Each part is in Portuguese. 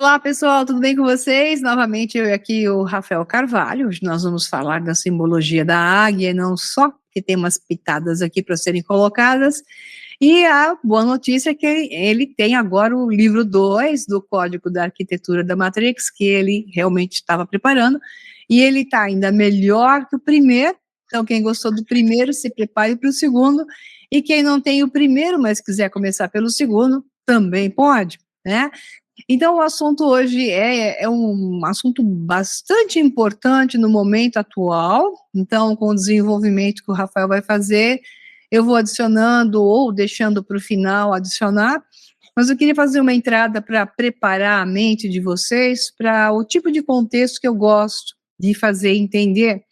Olá pessoal, tudo bem com vocês? Novamente eu e aqui o Rafael Carvalho. Hoje nós vamos falar da simbologia da águia, e não só, que tem umas pitadas aqui para serem colocadas. E a boa notícia é que ele tem agora o livro 2 do Código da Arquitetura da Matrix, que ele realmente estava preparando, e ele está ainda melhor que o primeiro. Então quem gostou do primeiro, se prepare para o segundo, e quem não tem o primeiro, mas quiser começar pelo segundo, também pode, né? Então, o assunto hoje é um assunto bastante importante no momento atual. Então, com o desenvolvimento que o Rafael vai fazer, eu vou adicionando ou deixando para o final adicionar. Mas eu queria fazer uma entrada para preparar a mente de vocês para o tipo de contexto que eu gosto de fazer entender,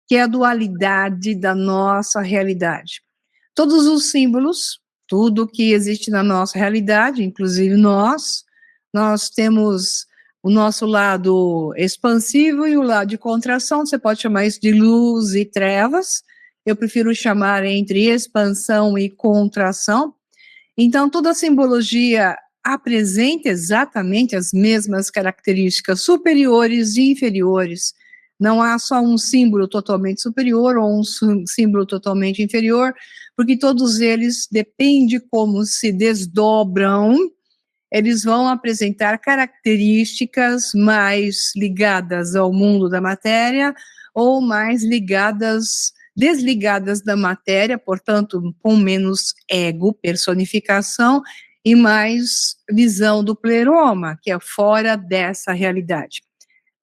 que é a dualidade da nossa realidade. Todos os símbolos, tudo que existe na nossa realidade, inclusive nós temos o nosso lado expansivo e o lado de contração. Você pode chamar isso de luz e trevas. Eu prefiro chamar entre expansão e contração. Então, toda a simbologia apresenta exatamente as mesmas características superiores e inferiores. Não há só um símbolo totalmente superior ou um símbolo totalmente inferior, porque todos eles, depende como se desdobram, eles vão apresentar características mais ligadas ao mundo da matéria ou mais desligadas da matéria, portanto, com menos ego, personificação, e mais visão do pleroma, que é fora dessa realidade.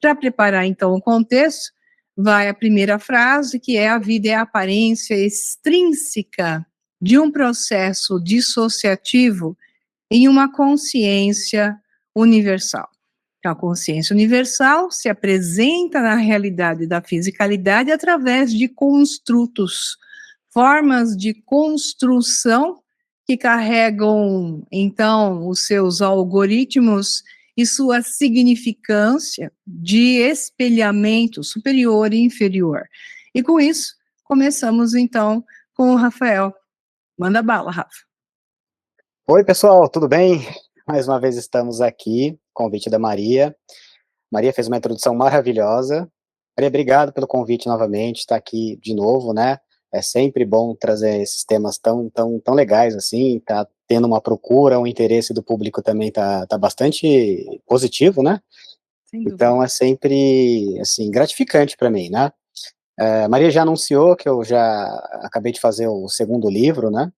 Para preparar, então, o contexto, vai a primeira frase, que é: a vida é a aparência extrínseca de um processo dissociativo em uma consciência universal. Então, a consciência universal se apresenta na realidade da fisicalidade através de construtos, formas de construção que carregam, então, os seus algoritmos e sua significância de espelhamento superior e inferior. E com isso, começamos, então, com o Rafael. Manda bala, Rafa. Oi, pessoal, tudo bem? Mais uma vez estamos aqui, convite da Maria. Maria fez uma introdução maravilhosa. Maria, obrigado pelo convite novamente, estar aqui de novo, né? É sempre bom trazer esses temas tão legais assim, tá tendo uma procura, um interesse do público também tá bastante positivo, né? Sem dúvida. Então é sempre, assim, gratificante para mim, né? Maria já anunciou que eu já acabei de fazer o segundo livro, né?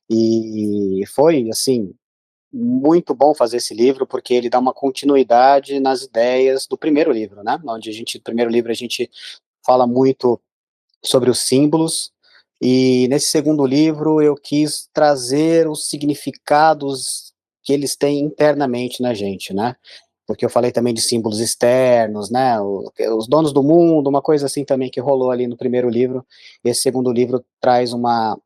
E foi, assim, muito bom fazer esse livro, porque ele dá uma continuidade nas ideias do primeiro livro, né? Onde no primeiro livro a gente fala muito sobre os símbolos, e nesse segundo livro eu quis trazer os significados que eles têm internamente na gente, né? Porque eu falei também de símbolos externos, né? Os donos do mundo, uma coisa assim também que rolou ali no primeiro livro. Esse segundo livro traz uma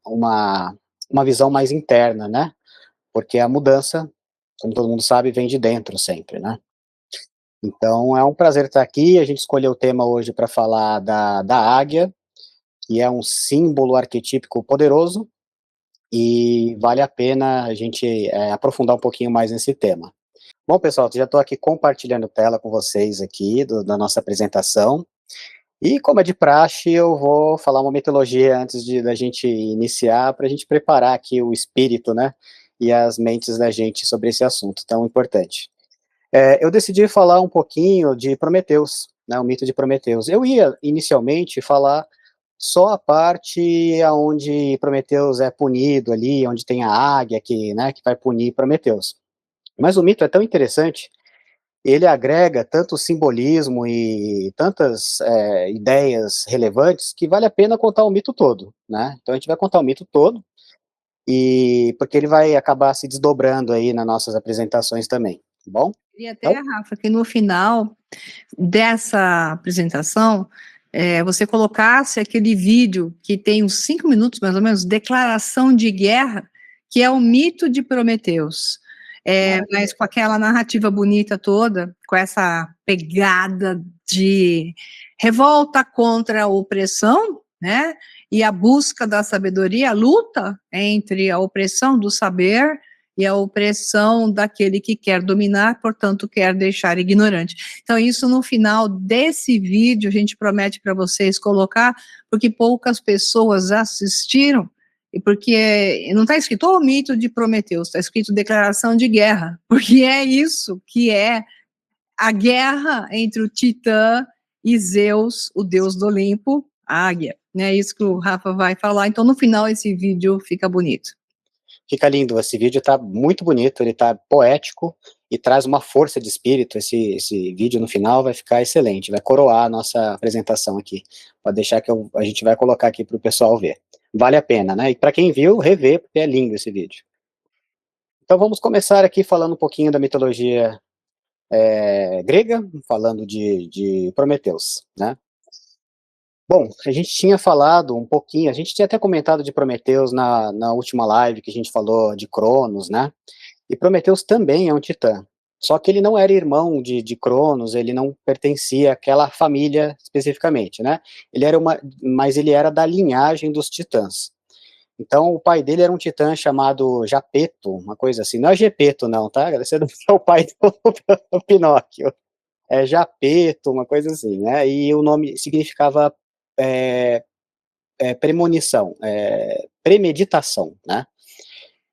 visão mais interna, né? Porque a mudança, como todo mundo sabe, vem de dentro sempre, né? Então é um prazer estar aqui. A gente escolheu o tema hoje para falar da águia, que é um símbolo arquetípico poderoso, e vale a pena a gente aprofundar um pouquinho mais nesse tema. Bom, pessoal, já estou aqui compartilhando tela com vocês aqui da nossa apresentação. E como é de praxe, eu vou falar uma mitologia antes da gente iniciar, para a gente preparar aqui o espírito, né, e as mentes da gente sobre esse assunto tão importante. Eu decidi falar um pouquinho de Prometeus, né, o mito de Prometeus. Eu ia inicialmente falar só a parte onde Prometeus é punido ali, onde tem a águia que, né, que vai punir Prometeus. Mas o mito é tão interessante, ele agrega tanto simbolismo e tantas ideias relevantes que vale a pena contar o mito todo, né? Então a gente vai contar o mito todo, e porque ele vai acabar se desdobrando aí nas nossas apresentações também, tá bom? E até, Então, Rafa, que no final dessa apresentação, você colocasse aquele vídeo que tem uns 5 minutos, mais ou menos, declaração de guerra, que é o mito de Prometeus. Mas com aquela narrativa bonita toda, com essa pegada de revolta contra a opressão, né? E a busca da sabedoria, a luta entre a opressão do saber e a opressão daquele que quer dominar, portanto, quer deixar ignorante. Então, isso no final desse vídeo, a gente promete para vocês colocar, porque poucas pessoas assistiram, e porque não está escrito o mito de Prometeus, está escrito declaração de guerra, porque é isso que é a guerra entre o Titã e Zeus, o deus do Olimpo, a águia. É isso que o Rafa vai falar. Então, no final, esse vídeo fica bonito. Fica lindo, esse vídeo tá muito bonito, ele tá poético e traz uma força de espírito. Esse vídeo no final vai ficar excelente, vai coroar a nossa apresentação aqui. Pode deixar que a gente vai colocar aqui para o pessoal ver. Vale a pena, né? E para quem viu, rever, porque é lindo esse vídeo. Então vamos começar aqui falando um pouquinho da mitologia grega, falando de Prometeus, né? Bom, a gente tinha falado um pouquinho, a gente tinha até comentado de Prometeus na última live que a gente falou de Cronos, né? E Prometeus também é um titã. Só que ele não era irmão de Cronos, ele não pertencia àquela família especificamente, né? Mas ele era da linhagem dos titãs. Então, o pai dele era um titã chamado Japeto, uma coisa assim. Não é Gepeto, não, tá? Esse é o pai do Pinóquio. É Japeto, uma coisa assim, né? E o nome significava é, premonição, premeditação, né?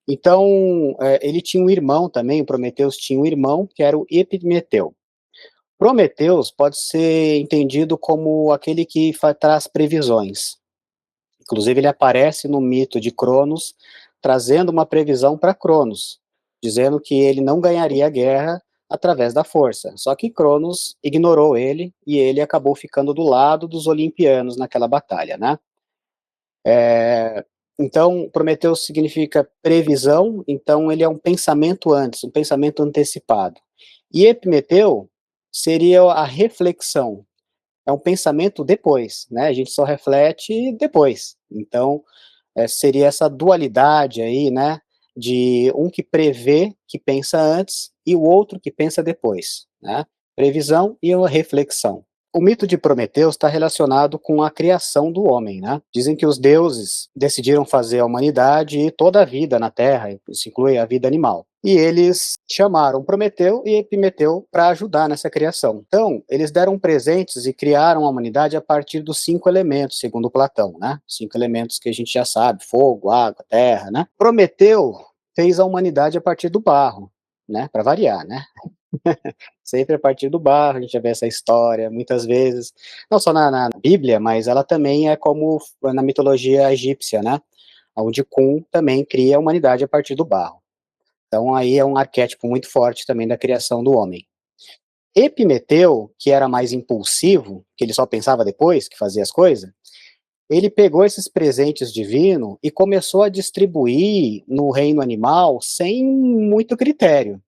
Então, ele tinha um irmão também, o Prometeus tinha um irmão, que era o Epimeteu. Prometeus pode ser entendido como aquele que traz previsões. Inclusive, ele aparece no mito de Cronos, trazendo uma previsão para Cronos, dizendo que ele não ganharia a guerra através da força. Só que Cronos ignorou ele e ele acabou ficando do lado dos olimpianos naquela batalha, né? Então, Prometeus significa previsão, então ele é um pensamento antes, um pensamento antecipado. E Epimeteu seria a reflexão, é um pensamento depois, né? A gente só reflete depois. Então, seria essa dualidade aí, né? De um que prevê, que pensa antes, e o outro que pensa depois, né? Previsão e uma reflexão. O mito de Prometeus está relacionado com a criação do homem, né? Dizem que os deuses decidiram fazer a humanidade e toda a vida na Terra, isso inclui a vida animal. E eles chamaram Prometeu e Epimeteu para ajudar nessa criação. Então, eles deram presentes e criaram a humanidade a partir dos 5 elementos, segundo Platão, né? 5 elementos que a gente já sabe: fogo, água, terra, né? Prometeu fez a humanidade a partir do barro, né? Para variar, né? Sempre a partir do barro, a gente já vê essa história muitas vezes, não só na Bíblia, mas ela também é como na mitologia egípcia, né? Onde Kun também cria a humanidade a partir do barro. Então aí é um arquétipo muito forte também da criação do homem. Epimeteu, que era mais impulsivo, que ele só pensava depois que fazia as coisas, ele pegou esses presentes divinos e começou a distribuir no reino animal sem muito critério.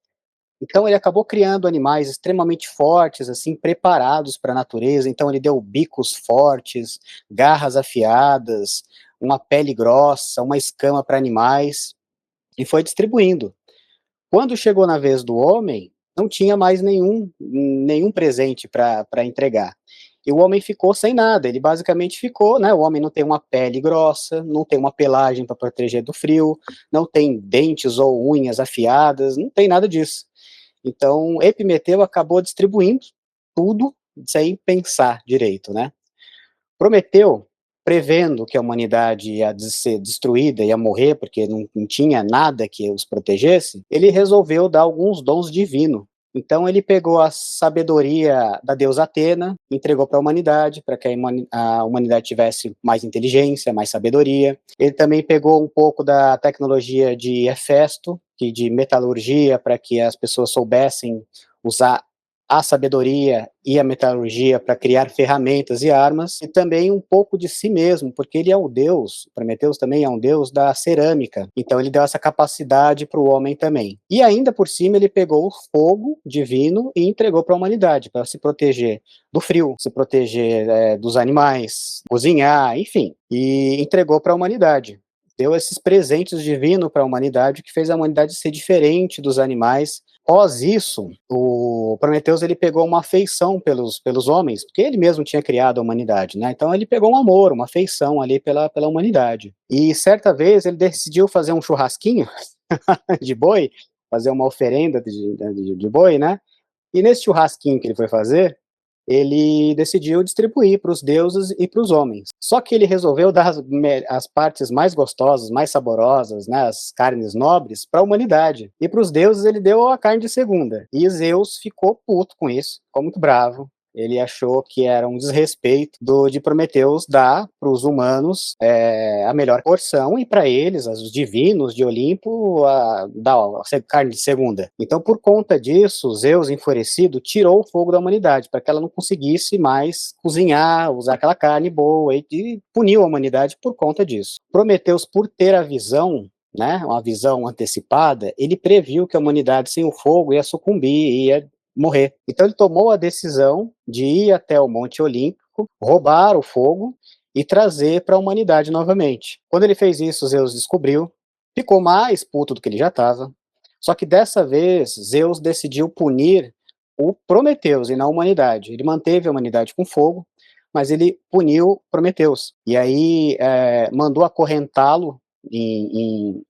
Então ele acabou criando animais extremamente fortes, assim, preparados para a natureza. Então ele deu bicos fortes, garras afiadas, uma pele grossa, uma escama para animais, e foi distribuindo. Quando chegou na vez do homem, não tinha mais nenhum presente para entregar. E o homem ficou sem nada, ele basicamente ficou, né? O homem não tem uma pele grossa, não tem uma pelagem para proteger do frio, não tem dentes ou unhas afiadas, não tem nada disso. Então, Epimeteu acabou distribuindo tudo sem pensar direito, né? Prometeu, prevendo que a humanidade ia ser destruída, ia morrer, porque não tinha nada que os protegesse, ele resolveu dar alguns dons divinos. Então ele pegou a sabedoria da deusa Atena, entregou para a humanidade, para que a humanidade tivesse mais inteligência, mais sabedoria. Ele também pegou um pouco da tecnologia de Hefesto, de metalurgia, para que as pessoas soubessem usar a sabedoria e a metalurgia para criar ferramentas e armas, e também um pouco de si mesmo, porque ele é um deus, Prometeus também é um deus da cerâmica, então ele deu essa capacidade para o homem também. E ainda por cima ele pegou o fogo divino e entregou para a humanidade, para se proteger do frio, se proteger dos animais, cozinhar, enfim, e entregou para a humanidade. Deu esses presentes divinos para a humanidade, que fez a humanidade ser diferente dos animais. Após isso, o Prometeus ele pegou uma afeição pelos homens, porque ele mesmo tinha criado a humanidade, né? Então ele pegou um amor, uma afeição ali pela humanidade. E certa vez ele decidiu fazer um churrasquinho de boi, fazer uma oferenda de boi, né? E nesse churrasquinho que ele foi fazer, ele decidiu distribuir para os deuses e para os homens. Só que ele resolveu dar as partes mais gostosas, mais saborosas, né, as carnes nobres, para a humanidade. E para os deuses ele deu a carne de segunda. E Zeus ficou puto com isso, ficou muito bravo. Ele achou que era um desrespeito de Prometeus dar para os humanos a melhor porção e para eles, os divinos de Olimpo, dar a carne de segunda. Então, por conta disso, Zeus, enfurecido, tirou o fogo da humanidade para que ela não conseguisse mais cozinhar, usar aquela carne boa e puniu a humanidade por conta disso. Prometeus, por ter a visão, né, uma visão antecipada, ele previu que a humanidade sem o fogo ia sucumbir, ia morrer. Então ele tomou a decisão de ir até o Monte Olímpico, roubar o fogo e trazer para a humanidade novamente. Quando ele fez isso, Zeus descobriu, ficou mais puto do que ele já estava. Só que dessa vez, Zeus decidiu punir o Prometeus e não a humanidade. Ele manteve a humanidade com fogo, mas ele puniu Prometeus. E aí mandou acorrentá-lo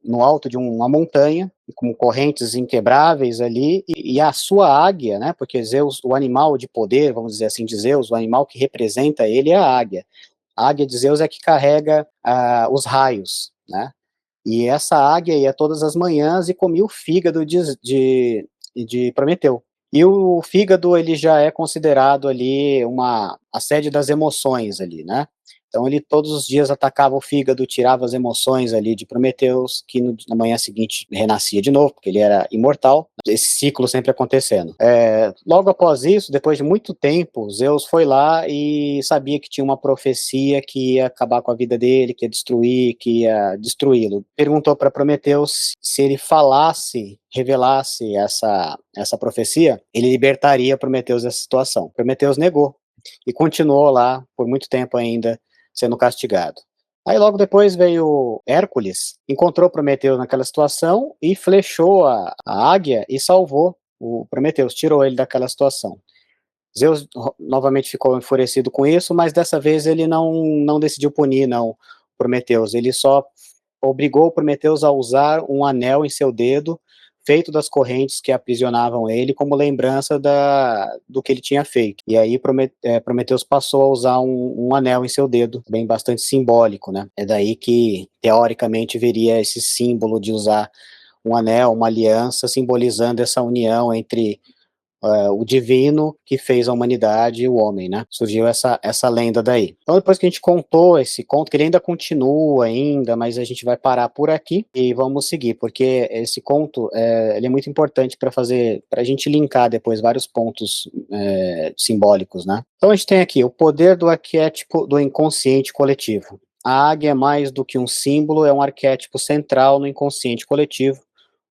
no alto de uma montanha, com correntes inquebráveis ali, e a sua águia, né, porque Zeus, o animal de poder, vamos dizer assim, de Zeus, o animal que representa ele é a águia. A águia de Zeus é que carrega os raios, né, e essa águia ia todas as manhãs e comia o fígado de Prometeu. E o fígado, ele já é considerado ali a sede das emoções ali, né? Então ele todos os dias atacava o fígado, tirava as emoções ali de Prometeus, que na manhã seguinte renascia de novo, porque ele era imortal. Esse ciclo sempre acontecendo. Logo após isso, depois de muito tempo, Zeus foi lá e sabia que tinha uma profecia que ia acabar com a vida dele, que ia destruir, que ia destruí-lo. Perguntou para Prometeus se ele revelasse essa profecia, ele libertaria Prometeus dessa situação. Prometeus negou e continuou lá por muito tempo ainda sendo castigado. Aí logo depois veio Hércules, encontrou Prometeus naquela situação e flechou a águia e salvou o Prometeus, tirou ele daquela situação. Zeus novamente ficou enfurecido com isso, mas dessa vez ele não decidiu punir não Prometeus, ele só obrigou Prometeus a usar um anel em seu dedo, feito das correntes que aprisionavam ele, como lembrança do que ele tinha feito. E aí Prometeus passou a usar um anel em seu dedo, bem bastante simbólico, né? É daí que, teoricamente, viria esse símbolo de usar um anel, uma aliança, simbolizando essa união entre o divino que fez a humanidade e o homem, né? Surgiu essa lenda daí. Então depois que a gente contou esse conto, que ele ainda continua ainda, mas a gente vai parar por aqui e vamos seguir, porque esse conto ele é muito importante para a gente linkar depois vários pontos simbólicos, né? Então a gente tem aqui o poder do arquétipo do inconsciente coletivo. A águia é mais do que um símbolo, é um arquétipo central no inconsciente coletivo,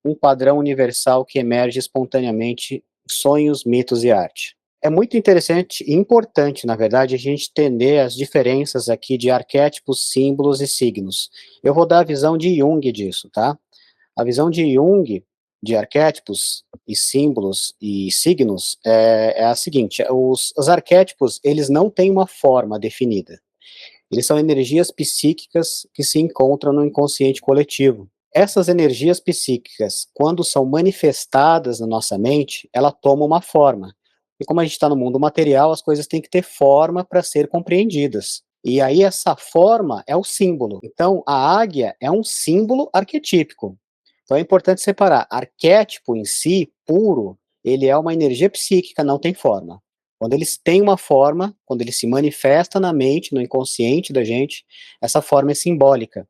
um padrão universal que emerge espontaneamente sonhos, mitos e arte. É muito interessante e importante, na verdade, a gente entender as diferenças aqui de arquétipos, símbolos e signos. Eu vou dar a visão de Jung disso, tá? A visão de Jung de arquétipos e símbolos e signos é a seguinte: os arquétipos, eles não têm uma forma definida. Eles são energias psíquicas que se encontram no inconsciente coletivo. Essas energias psíquicas, quando são manifestadas na nossa mente, ela toma uma forma. E como a gente está no mundo material, as coisas têm que ter forma para ser compreendidas. E aí essa forma é o símbolo. Então a águia é um símbolo arquetípico. Então é importante separar. Arquétipo em si, puro, ele é uma energia psíquica, não tem forma. Quando eles têm uma forma, quando ele se manifesta na mente, no inconsciente da gente, essa forma é simbólica.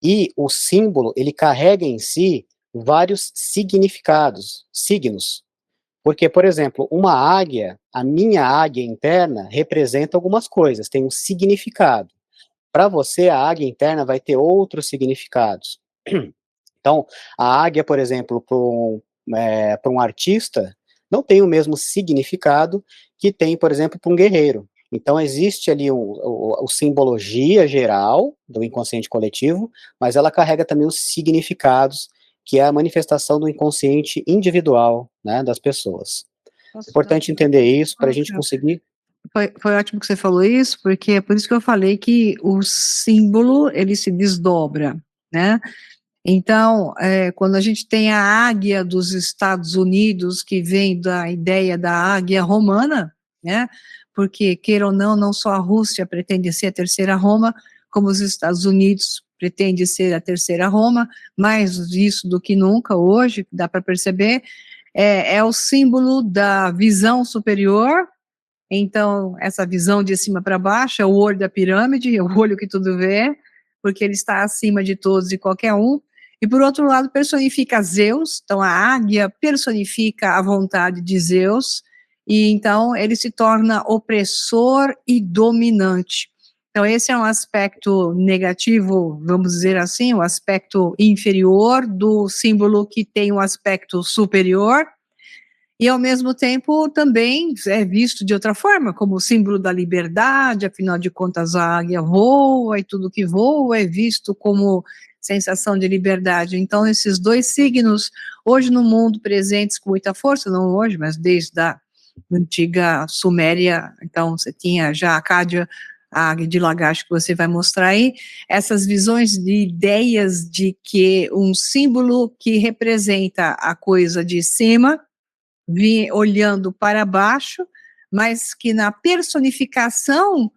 E o símbolo, ele carrega em si vários significados, signos. Porque, por exemplo, uma águia, a minha águia interna representa algumas coisas, tem um significado. Para você, a águia interna vai ter outros significados. Então, a águia, por exemplo, para um artista, não tem o mesmo significado que tem, por exemplo, para um guerreiro. Então, existe ali a simbologia geral do inconsciente coletivo, mas ela carrega também os significados, que é a manifestação do inconsciente individual, né, das pessoas. É Nossa, importante entender isso para a gente conseguir. Foi ótimo que você falou isso, porque é por isso que eu falei que o símbolo, ele se desdobra, né? Então, quando a gente tem a águia dos Estados Unidos, que vem da ideia da águia romana, né? Porque, queira ou não, não só a Rússia pretende ser a terceira Roma, como os Estados Unidos pretende ser a terceira Roma, mais isso do que nunca hoje, dá para perceber, é o símbolo da visão superior. Então, essa visão de cima para baixo é o olho da pirâmide, é o olho que tudo vê, porque ele está acima de todos e qualquer um. E, por outro lado, personifica Zeus, então a águia personifica a vontade de Zeus, e então ele se torna opressor e dominante. Então, esse é um aspecto negativo, vamos dizer assim, o aspecto inferior do símbolo que tem um aspecto superior, e ao mesmo tempo também é visto de outra forma, como símbolo da liberdade, afinal de contas a águia voa e tudo que voa é visto como sensação de liberdade. Então esses dois signos, hoje no mundo presentes com muita força, não hoje, mas desde a antiga Suméria, então você tinha já a Cádia, a águia de Lagash que você vai mostrar aí, essas visões de ideias de que um símbolo que representa a coisa de cima, olhando para baixo, mas que na personificação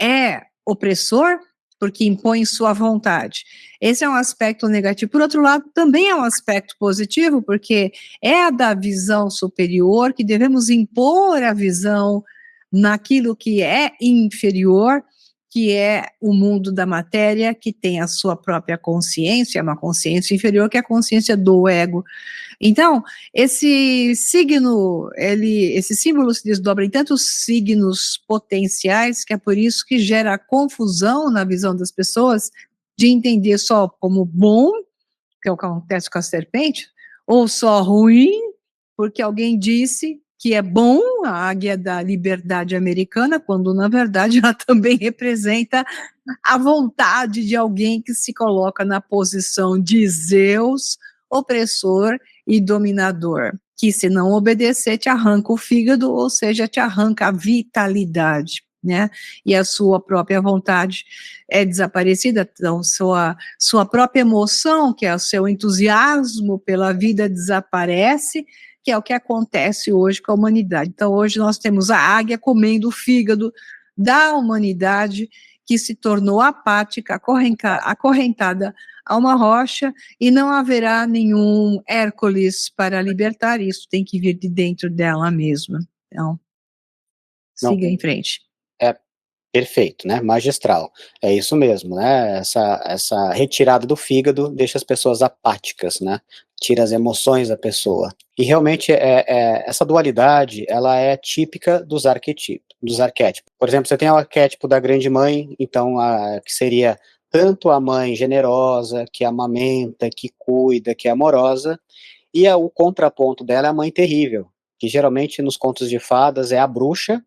é opressor, porque impõe sua vontade. Esse é um aspecto negativo. Por outro lado, também é um aspecto positivo, porque é da visão superior que devemos impor a visão naquilo que é inferior, que é o mundo da matéria, que tem a sua própria consciência, uma consciência inferior, que é a consciência do ego. Então, esse signo, esse símbolo se desdobra em tantos signos potenciais, que é por isso que gera confusão na visão das pessoas, de entender só como bom, que é o que acontece com a serpente, ou só ruim, porque alguém disse que é bom, a águia da liberdade americana, quando na verdade ela também representa a vontade de alguém que se coloca na posição de Zeus, opressor e dominador, que se não obedecer te arranca o fígado, ou seja, te arranca a vitalidade, né? E a sua própria vontade é desaparecida, então sua própria emoção, que é o seu entusiasmo pela vida, desaparece, que é o que acontece hoje com a humanidade. Então hoje nós temos a águia comendo o fígado da humanidade, que se tornou apática, acorrentada a uma rocha, e não haverá nenhum Hércules para libertar isso, tem que vir de dentro dela mesma. Então, Não, siga em frente. é perfeito, né? Magistral. É isso mesmo, né? Essa retirada do fígado deixa as pessoas apáticas, né? Tira as emoções da pessoa. E realmente essa dualidade, ela é típica dos arquetipos, dos arquétipos. Por exemplo, você tem o arquétipo da grande mãe, então que seria tanto a mãe generosa, que amamenta, que cuida, que é amorosa, e o contraponto dela é a mãe terrível, que geralmente nos contos de fadas é a bruxa,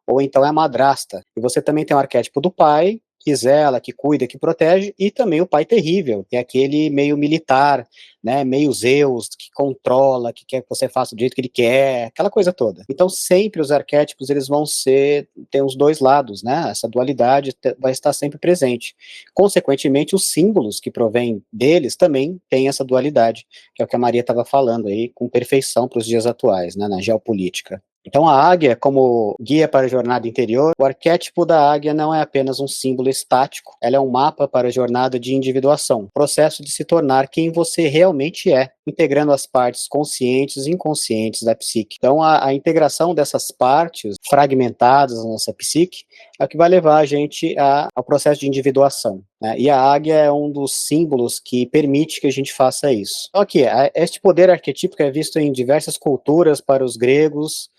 ou então é a madrasta. E você também tem o arquétipo do pai, que zela, que cuida, que protege, e também o pai terrível, que é aquele meio militar, né, meio Zeus, que controla, que quer que você faça do jeito que ele quer, aquela coisa toda. Então sempre os arquétipos eles vão ter os dois lados, né, essa dualidade vai estar sempre presente. Consequentemente, os símbolos que provêm deles também têm essa dualidade, que é o que a Maria estava falando aí, com perfeição para os dias atuais, né, na geopolítica. Então a águia, como guia para a jornada interior, o arquétipo da águia não é apenas um símbolo estático, ela é um mapa para a jornada de individuação, processo de se tornar quem você realmente é, integrando as partes conscientes e inconscientes da psique. Então a integração dessas partes fragmentadas na nossa psique é o que vai levar a gente ao processo de individuação, né? E a águia é um dos símbolos que permite que a gente faça isso. Então aqui, este poder arquetípico é visto em diversas culturas. Para os gregos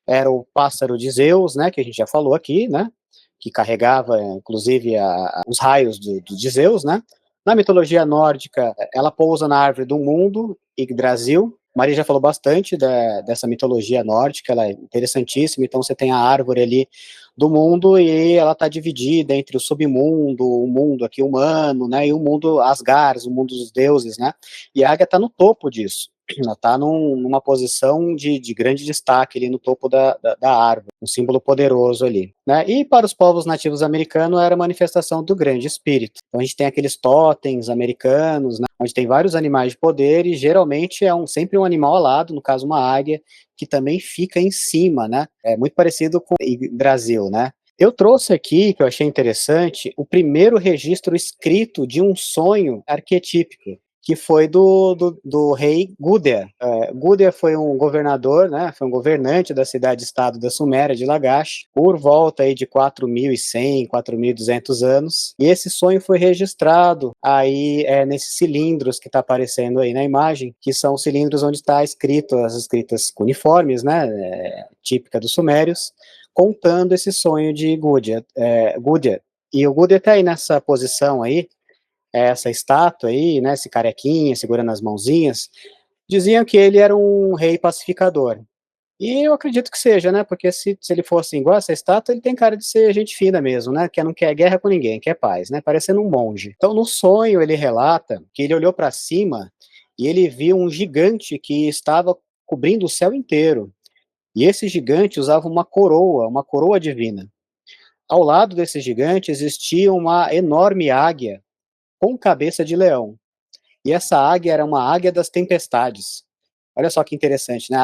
era o pássaro de Zeus, né, que a gente já falou aqui, né, que carregava, inclusive, os raios de Zeus, né. Na mitologia nórdica, ela pousa na árvore do mundo, Yggdrasil. Maria já falou bastante dessa mitologia nórdica, ela é interessantíssima. Então você tem a árvore ali do mundo e ela está dividida entre o submundo, o mundo aqui humano, né, e o mundo Asgard, o mundo dos deuses, né, e a águia está no topo disso. ela está numa posição de grande destaque ali no topo da árvore, um símbolo poderoso ali, né? E para os povos nativos americanos era a manifestação do grande espírito. Então a gente tem aqueles totens americanos, né, onde tem vários animais de poder e geralmente é sempre um animal alado, no caso uma águia, que também fica em cima, né? É muito parecido com o Brasil, né? Eu trouxe aqui, que eu achei interessante, o primeiro registro escrito de um sonho arquetípico, que foi do rei Gudea. Gudea foi um governador, né, foi um governante da cidade-estado da Suméria, de Lagash, por volta aí de 4.100, 4.200 anos, e esse sonho foi registrado aí nesses cilindros que está aparecendo aí na imagem, que são cilindros onde está escrito, as escritas cuneiformes, né, típica dos sumérios, contando esse sonho de Gudea. E o Gudea está aí nessa posição aí, essa estátua aí, né, esse carequinha segurando as mãozinhas, diziam que ele era um rei pacificador. E eu acredito que seja, né, porque se ele fosse igual essa estátua, ele tem cara de ser gente fina mesmo, né, que não quer guerra com ninguém, quer paz, né, parecendo um monge. Então no sonho ele relata que ele olhou para cima e ele viu um gigante que estava cobrindo o céu inteiro. E esse gigante usava uma coroa divina. Ao lado desse gigante existia uma enorme águia com cabeça de leão. E essa águia era uma águia das tempestades. Olha só que interessante, né?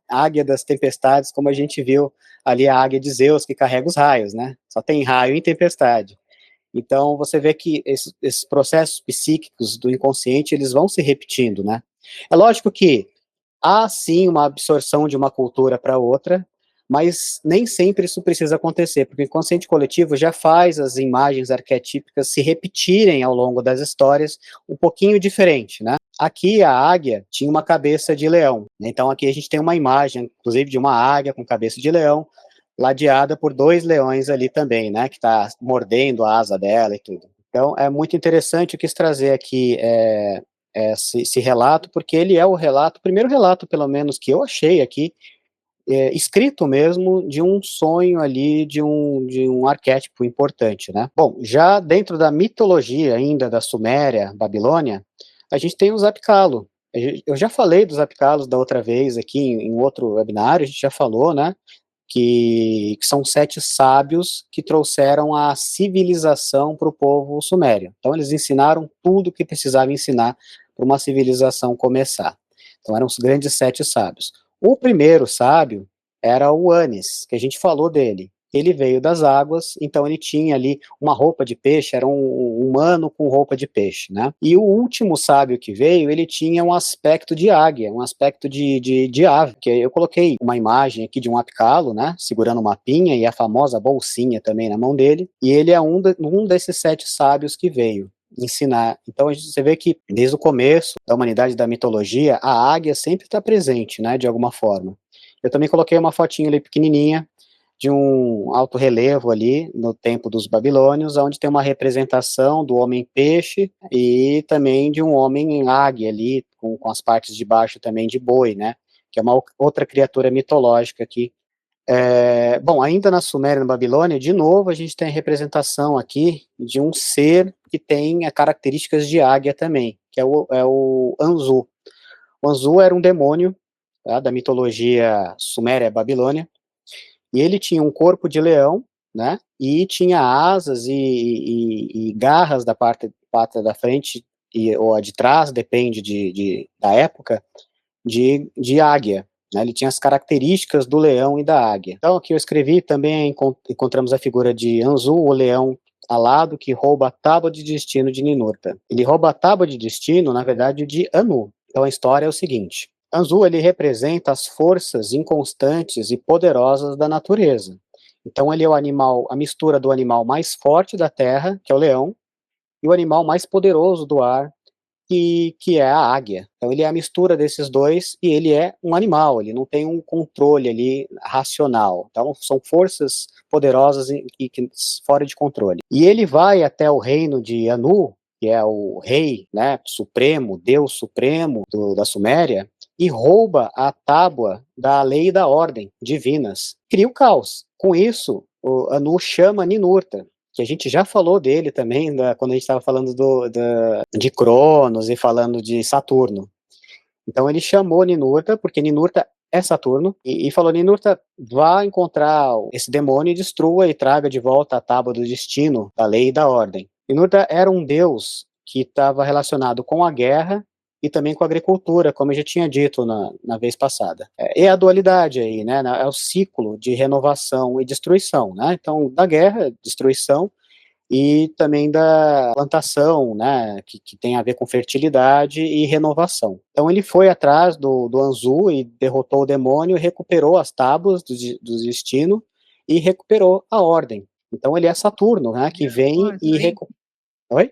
Águia das tempestades, como a gente viu ali a águia de Zeus, que carrega os raios, né? Só tem raio em tempestade. Então, você vê que esses processos psíquicos do inconsciente, eles vão se repetindo, né? É lógico que há sim uma absorção de uma cultura para outra, mas nem sempre isso precisa acontecer, porque o inconsciente coletivo já faz as imagens arquetípicas se repetirem ao longo das histórias um pouquinho diferente, né? Aqui a águia tinha uma cabeça de leão, então aqui a gente tem uma imagem, inclusive, de uma águia com cabeça de leão, ladeada por dois leões ali também, né, que está mordendo a asa dela e tudo. Então é muito interessante, eu quis trazer aqui esse relato, porque ele é o relato, o primeiro relato, pelo menos, que eu achei aqui, escrito mesmo, de um sonho ali, de um arquétipo importante, né? Bom, já dentro da mitologia ainda da Suméria, Babilônia, a gente tem os Apicalo. Eu já falei dos Apicalos da outra vez aqui em outro webinário, a gente já falou, né? Que são 7 sábios que trouxeram a civilização para o povo sumério. Então eles ensinaram tudo o que precisava ensinar para uma civilização começar. Então eram os grandes 7 sábios. O primeiro sábio era o Anis, que a gente falou dele. Ele veio das águas, então ele tinha ali uma roupa de peixe, era um humano com roupa de peixe, né? E o último sábio que veio, ele tinha um aspecto de águia, um aspecto de ave, que eu coloquei uma imagem aqui de um apicalo, né, segurando uma pinha e a famosa bolsinha também na mão dele, e ele é um desses 7 sábios que veio ensinar. Então você vê que desde o começo da humanidade, da mitologia, a águia sempre está presente, né, de alguma forma. Eu também coloquei uma fotinha ali pequenininha de um alto relevo ali no tempo dos babilônios, onde tem uma representação do homem peixe e também de um homem águia ali, com as partes de baixo também de boi, né, que é uma outra criatura mitológica aqui. Bom, ainda na Suméria e na Babilônia, de novo, a gente tem a representação aqui de um ser que tem características de águia também, que é o Anzu. O Anzu era um demônio, tá, da mitologia Suméria e Babilônia, e ele tinha um corpo de leão, né, e tinha asas e garras da parte da frente ou a de trás, depende da época, de águia, né, ele tinha as características do leão e da águia. Então aqui eu escrevi também, encontramos a figura de Anzu, o leão alado que rouba a tábua de destino de Ninurta. Ele rouba a tábua de destino, na verdade, de Anu. Então a história é o seguinte: Anzu, ele representa as forças inconstantes e poderosas da natureza. Então ele é a mistura do animal mais forte da terra, que é o leão, e o animal mais poderoso do ar, que é a águia. Então ele é a mistura desses dois e ele é um animal, ele não tem um controle ali racional. Então são forças poderosas e fora de controle. E ele vai até o reino de Anu, que é o rei, né, supremo, Deus supremo da Suméria, e rouba a tábua da lei e da ordem divinas. Cria o caos. Com isso, o Anu chama Ninurta, que a gente já falou dele também, quando a gente estava falando de Cronos e falando de Saturno. Então ele chamou Ninurta, porque Ninurta é Saturno, e falou: Ninurta, vá encontrar esse demônio e destrua e traga de volta a tábua do destino, da lei e da ordem. Ninurta era um deus que estava relacionado com a guerra e também com a agricultura, como eu já tinha dito na vez passada. É a dualidade aí, né? É o ciclo de renovação e destruição, né? Então, da guerra, destruição, e também da plantação, né, que tem a ver com fertilidade e renovação. Então ele foi atrás do Anzu e derrotou o demônio, recuperou as tábuas do destino e recuperou a ordem. Então ele é Saturno, né, que vem e Oi?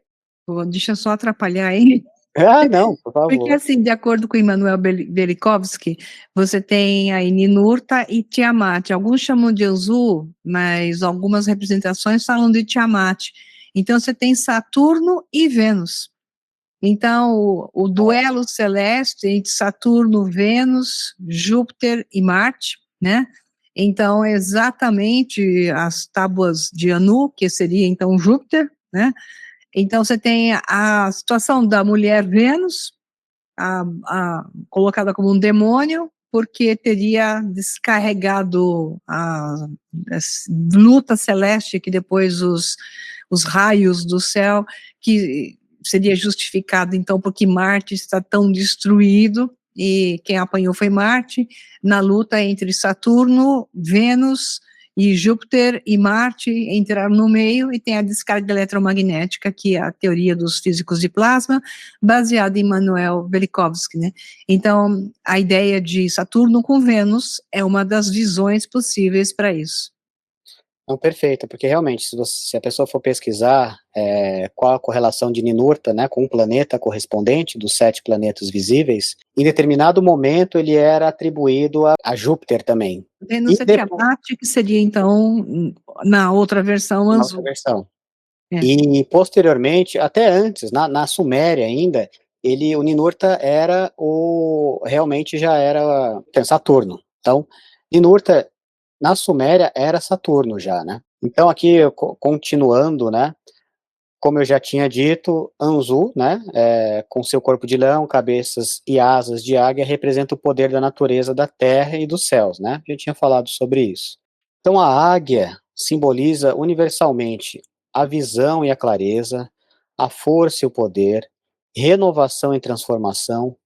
Deixa eu só atrapalhar aí. Ah, não, por Porque, favor. assim, de acordo com Immanuel Velikovsky, você tem aí Ninurta e Tiamat. Alguns chamam de Anzu, mas algumas representações falam de Tiamat. Então, você tem Saturno e Vênus. Então, o duelo celeste entre Saturno, Vênus, Júpiter e Marte, né? Então, exatamente as tábuas de Anu, que seria então Júpiter, né? Então, você tem a situação da mulher Vênus, colocada como um demônio, porque teria descarregado a luta celeste, que depois os raios do céu, que seria justificado, então, porque Marte está tão destruído, e quem apanhou foi Marte, na luta entre Saturno, Vênus, e Júpiter e Marte entraram no meio, e tem a descarga eletromagnética, que é a teoria dos físicos de plasma, baseada em Immanuel Velikovsky, né? Então, a ideia de Saturno com Vênus é uma das visões possíveis para isso. Não, perfeito, porque realmente, se a pessoa for pesquisar qual a correlação de Ninurta, né, com um planeta correspondente dos 7 planetas visíveis, em determinado momento ele era atribuído a Júpiter também. Vênus é Tiamat, que seria, então, na outra versão, na Anzu. outra versão. E, posteriormente, até antes, na Suméria ainda, o Ninurta realmente já era Saturno. Então, Ninurta, na Suméria, era Saturno já, né? Então, aqui, continuando, né? Como eu já tinha dito, Anzu, né, com seu corpo de leão, cabeças e asas de águia, representa o poder da natureza da terra e dos céus, né? Já tinha falado sobre isso. Então a águia simboliza universalmente a visão e a clareza, a força e o poder, renovação e transformação,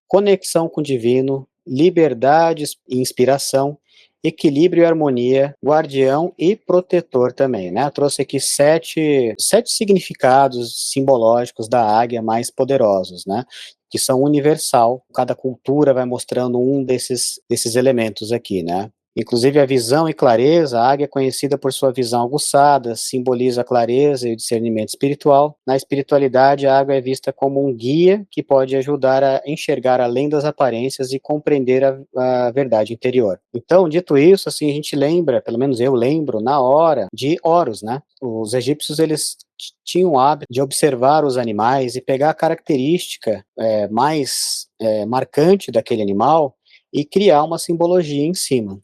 conexão com o divino, liberdade e inspiração, equilíbrio e harmonia, guardião e protetor também, né? Eu trouxe aqui sete significados simbológicos da águia mais poderosos, né? Que são universal, cada cultura vai mostrando um desses elementos aqui, né? Inclusive a visão e clareza, a águia é conhecida por sua visão aguçada, simboliza a clareza e o discernimento espiritual. Na espiritualidade, a águia é vista como um guia que pode ajudar a enxergar além das aparências e compreender a verdade interior. Então, dito isso, assim, a gente lembra, pelo menos eu lembro, na hora, de Horus, né? Os egípcios, eles tinham o hábito de observar os animais e pegar a característica mais marcante daquele animal e criar uma simbologia em cima.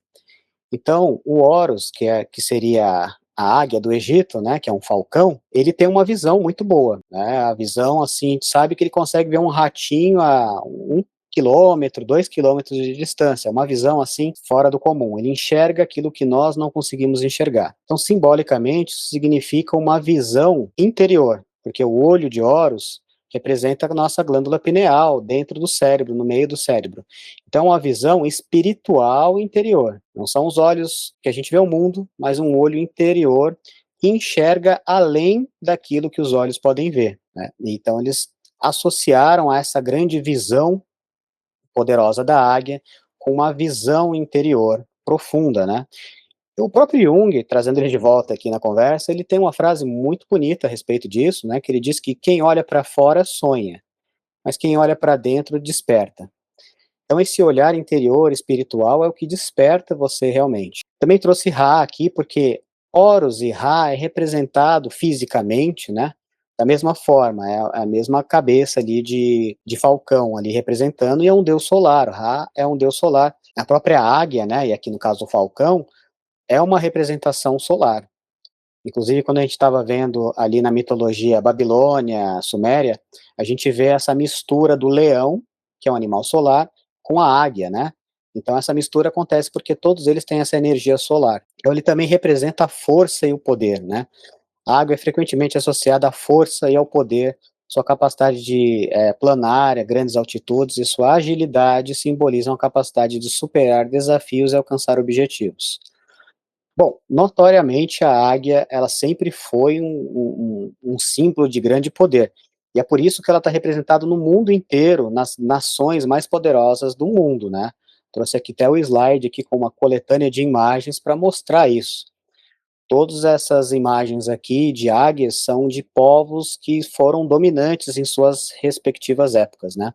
Então, o Horus, que seria a águia do Egito, né, que é um falcão, ele tem uma visão muito boa, né, a visão, assim, a gente sabe que ele consegue ver um ratinho a 1 quilômetro, 2 quilômetros de distância, uma visão, assim, fora do comum, ele enxerga aquilo que nós não conseguimos enxergar. Então, simbolicamente, isso significa uma visão interior, porque o olho de Horus representa a nossa glândula pineal, dentro do cérebro, no meio do cérebro. Então, a visão espiritual interior. Não são os olhos que a gente vê o mundo, mas um olho interior que enxerga além daquilo que os olhos podem ver, né? Então, eles associaram a essa grande visão poderosa da águia com uma visão interior profunda, né? O próprio Jung, trazendo ele de volta aqui na conversa, ele tem uma frase muito bonita a respeito disso, né? Que ele diz que quem olha para fora sonha, mas quem olha para dentro desperta. Então esse olhar interior, espiritual, é o que desperta você realmente. Também trouxe Ra aqui, porque Horus e Ra é representado fisicamente, né? Da mesma forma, é a mesma cabeça ali de falcão ali representando, e é um deus solar. Ra é um deus solar. A própria águia, né? E aqui no caso o falcão, é uma representação solar. Inclusive, quando a gente estava vendo ali na mitologia Babilônia, Suméria, a gente vê essa mistura do leão que é um animal solar, com a águia, né? Então essa mistura acontece porque todos eles têm essa energia solar. Então ele também representa a força e o poder, né? A água é frequentemente associada à força e ao poder, sua capacidade de planar a grandes altitudes e sua agilidade simbolizam a capacidade de superar desafios e alcançar objetivos. Bom, notoriamente a águia, ela sempre foi um símbolo de grande poder, e é por isso que ela está representada no mundo inteiro, nas nações mais poderosas do mundo, né. Trouxe aqui até o slide aqui com uma coletânea de imagens para mostrar isso. Todas essas imagens aqui de águias são de povos que foram dominantes em suas respectivas épocas, né.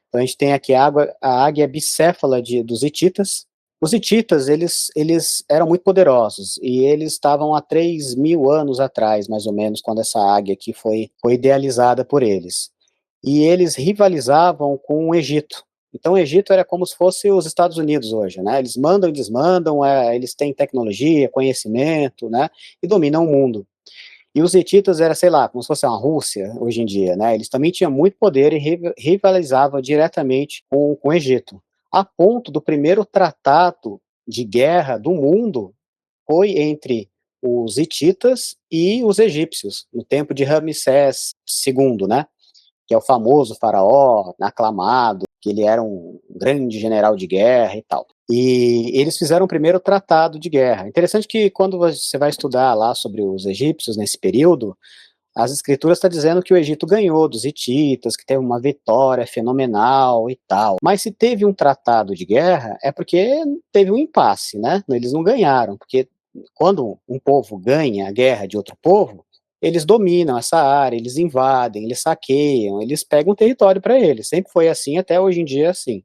Então a gente tem aqui a águia bicéfala dos hititas. Os hititas, eles eram muito poderosos, e eles estavam há 3.000 anos atrás, mais ou menos, quando essa águia aqui foi idealizada por eles. E eles rivalizavam com o Egito. Então o Egito era como se fosse os Estados Unidos hoje, né? Eles mandam e desmandam, eles têm tecnologia, conhecimento, né? E dominam o mundo. E os hititas era, sei lá, como se fosse uma Rússia hoje em dia, né? Eles também tinham muito poder e rivalizavam diretamente com o Egito, a ponto do primeiro tratado de guerra do mundo foi entre os hititas e os egípcios, no tempo de Ramsés II, né? Que é o famoso faraó, aclamado, que ele era um grande general de guerra e tal. E eles fizeram o primeiro tratado de guerra. Interessante que quando você vai estudar lá sobre os egípcios nesse período, as escrituras estão dizendo que o Egito ganhou dos hititas, que teve uma vitória fenomenal e tal. Mas se teve um tratado de guerra, é porque teve um impasse, né? Eles não ganharam, porque quando um povo ganha a guerra de outro povo, eles dominam essa área, eles invadem, eles saqueiam, eles pegam território para eles. Sempre foi assim, até hoje em dia é assim.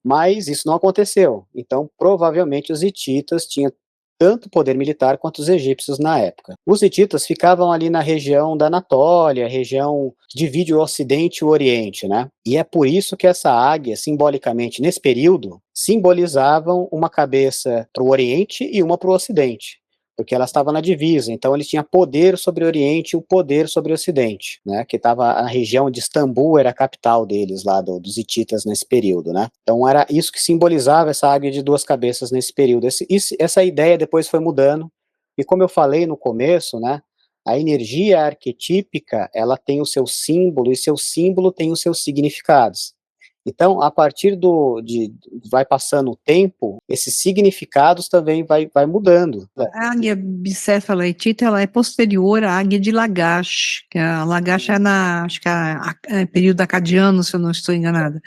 Mas isso não aconteceu. Então, provavelmente, os hititas tinham tanto poder militar quanto os egípcios na época. Os hititas ficavam ali na região da Anatólia, região que divide o Ocidente e o Oriente, né? E é por isso que essa águia, simbolicamente, nesse período, simbolizavam uma cabeça para o Oriente e uma para o Ocidente, porque ela estava na divisa, então ele tinha poder sobre o Oriente e o poder sobre o Ocidente, né, que estava a região de Istambul, era a capital deles lá, dos hititas nesse período, né, então era isso que simbolizava essa águia de duas cabeças nesse período. Essa ideia depois foi mudando, e como eu falei no começo, né, a energia arquetípica, ela tem o seu símbolo, e seu símbolo tem os seus significados. Então, a partir vai passando o tempo, esses significados também vai mudando. A águia bicéfala etita, ela é posterior à águia de Lagash, que a Lagash é acho que é período acadiano, se eu não estou enganada.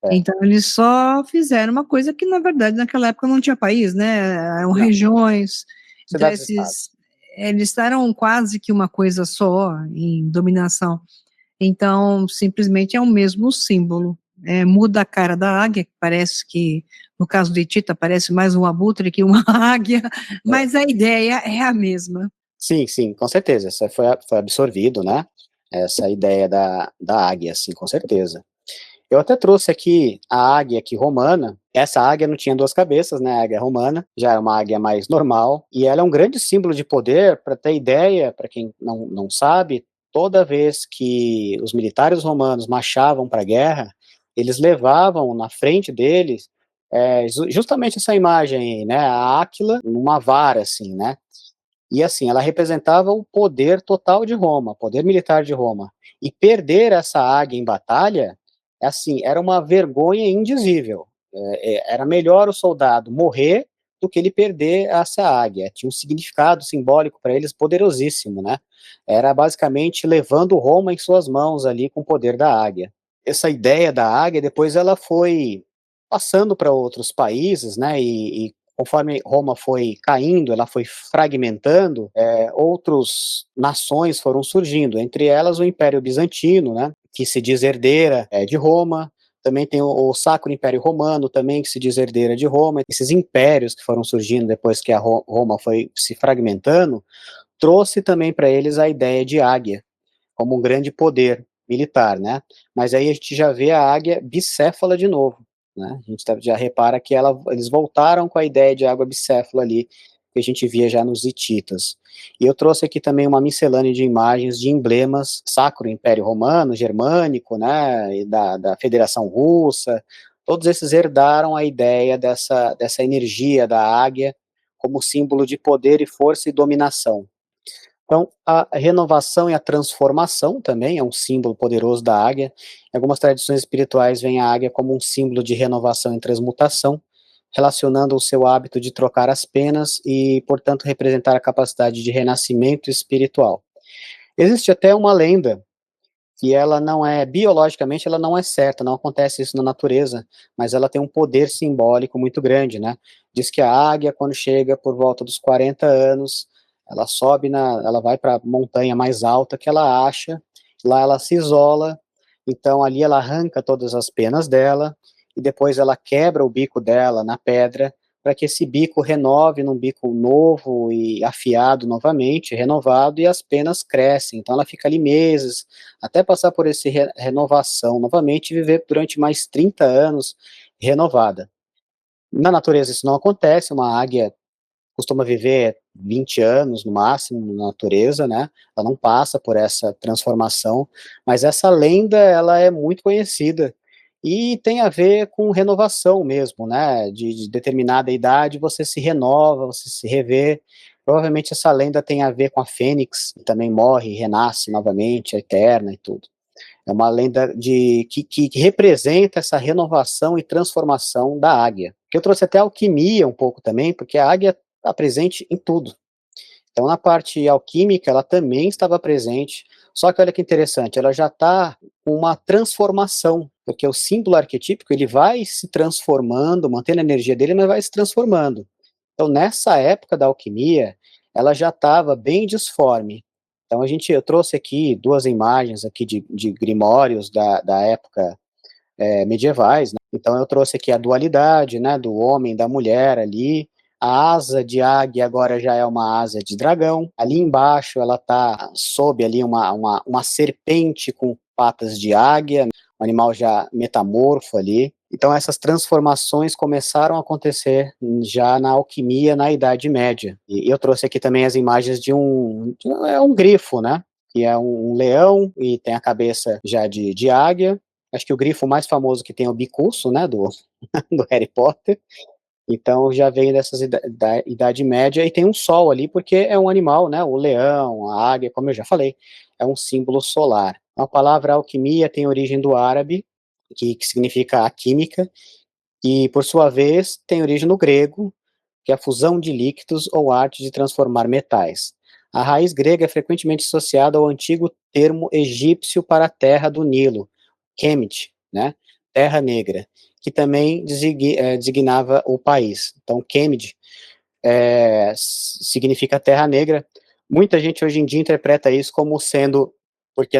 É. Então eles só fizeram uma coisa que, na verdade, naquela época não tinha país, né, eram Não, regiões, então cidades-estado. eles eram quase que uma coisa só, em dominação, então simplesmente é o mesmo símbolo. Muda a cara da águia, que parece que, no caso do Hitita, parece mais um abutre que uma águia, É. mas a ideia é a mesma. Sim, sim, com certeza, isso foi absorvido, né, essa ideia da águia, sim, com certeza. Eu até trouxe aqui a águia aqui romana. Essa águia não tinha duas cabeças, né, a águia romana, já é uma águia mais normal, e ela é um grande símbolo de poder. Para ter ideia, para quem não sabe, toda vez que os militares romanos marchavam para a guerra, eles levavam na frente deles, justamente essa imagem aí, né, a Áquila numa vara, assim, né, e assim, ela representava o poder total de Roma, poder militar de Roma. E perder essa águia em batalha, assim, era uma vergonha indizível. Era melhor o soldado morrer do que ele perder essa águia. Tinha um significado simbólico para eles poderosíssimo, né? Era basicamente levando Roma em suas mãos ali com o poder da águia. Essa ideia da águia, depois ela foi passando para outros países, né? E conforme Roma foi caindo, ela foi fragmentando, outras nações foram surgindo, entre elas o Império Bizantino, né, que se diz herdeira de Roma. Também tem o Sacro Império Romano, também, que se diz herdeira de Roma. Esses impérios que foram surgindo depois que a Roma foi se fragmentando, trouxe também para eles a ideia de águia, como um grande poder militar, né? Mas aí a gente já vê a águia bicéfala de novo, né? A gente já repara que eles voltaram com a ideia de águia bicéfala ali, que a gente via já nos hititas. E eu trouxe aqui também uma miscelânea de imagens de emblemas Sacro Império Romano, Germânico, né, e da Federação Russa. Todos esses herdaram a ideia dessa energia da águia como símbolo de poder e força e dominação. Então, a renovação e a transformação também é um símbolo poderoso da águia. Em algumas tradições espirituais, vem a águia como um símbolo de renovação e transmutação, relacionando o seu hábito de trocar as penas e, portanto, representar a capacidade de renascimento espiritual. Existe até uma lenda que ela não é, biologicamente, ela não é certa, não acontece isso na natureza, mas ela tem um poder simbólico muito grande, né? Diz que a águia, quando chega por volta dos 40 anos, ela sobe ela vai para a montanha mais alta que ela acha, lá ela se isola, então ali ela arranca todas as penas dela, e depois ela quebra o bico dela na pedra, para que esse bico renove num bico novo e afiado novamente, renovado, e as penas crescem. Então ela fica ali meses, até passar por essa renovação novamente e viver durante mais 30 anos renovada. Na natureza isso não acontece, uma águia costuma viver 20 anos no máximo na natureza, né? Ela não passa por essa transformação, mas essa lenda ela é muito conhecida e tem a ver com renovação mesmo, né? De determinada idade você se renova, você se revê. Provavelmente essa lenda tem a ver com a fênix, que também morre e renasce novamente, é eterna e tudo. É uma lenda que representa essa renovação e transformação da águia. Que eu trouxe até alquimia um pouco também, porque a águia está presente em tudo. Então, na parte alquímica, ela também estava presente, só que olha que interessante, ela já está com uma transformação, porque o símbolo arquetípico ele vai se transformando, mantendo a energia dele, mas vai se transformando. Então, nessa época da alquimia, ela já estava bem disforme. Então, eu trouxe aqui duas imagens aqui de grimórios da época medievais, né? Então, eu trouxe aqui a dualidade, né, do homem e da mulher ali, a asa de águia agora já é uma asa de dragão. Ali embaixo ela está sob ali uma serpente com patas de águia, um animal já metamorfo ali. Então essas transformações começaram a acontecer já na alquimia na Idade Média. E eu trouxe aqui também as imagens é um grifo, né? Que é um leão e tem a cabeça já de águia. Acho que o grifo mais famoso que tem é o bicurso, né? Do Harry Potter. Então já vem da Idade Média e tem um sol ali, porque é um animal, né? O leão, a águia, como eu já falei, é um símbolo solar. A palavra alquimia tem origem do árabe, que significa a química, e por sua vez tem origem no grego, que é a fusão de líquidos ou arte de transformar metais. A raiz grega é frequentemente associada ao antigo termo egípcio para a terra do Nilo, Kemet, né? Terra Negra, que também designava o país. Então, Kemet significa Terra Negra. Muita gente hoje em dia interpreta isso como sendo porque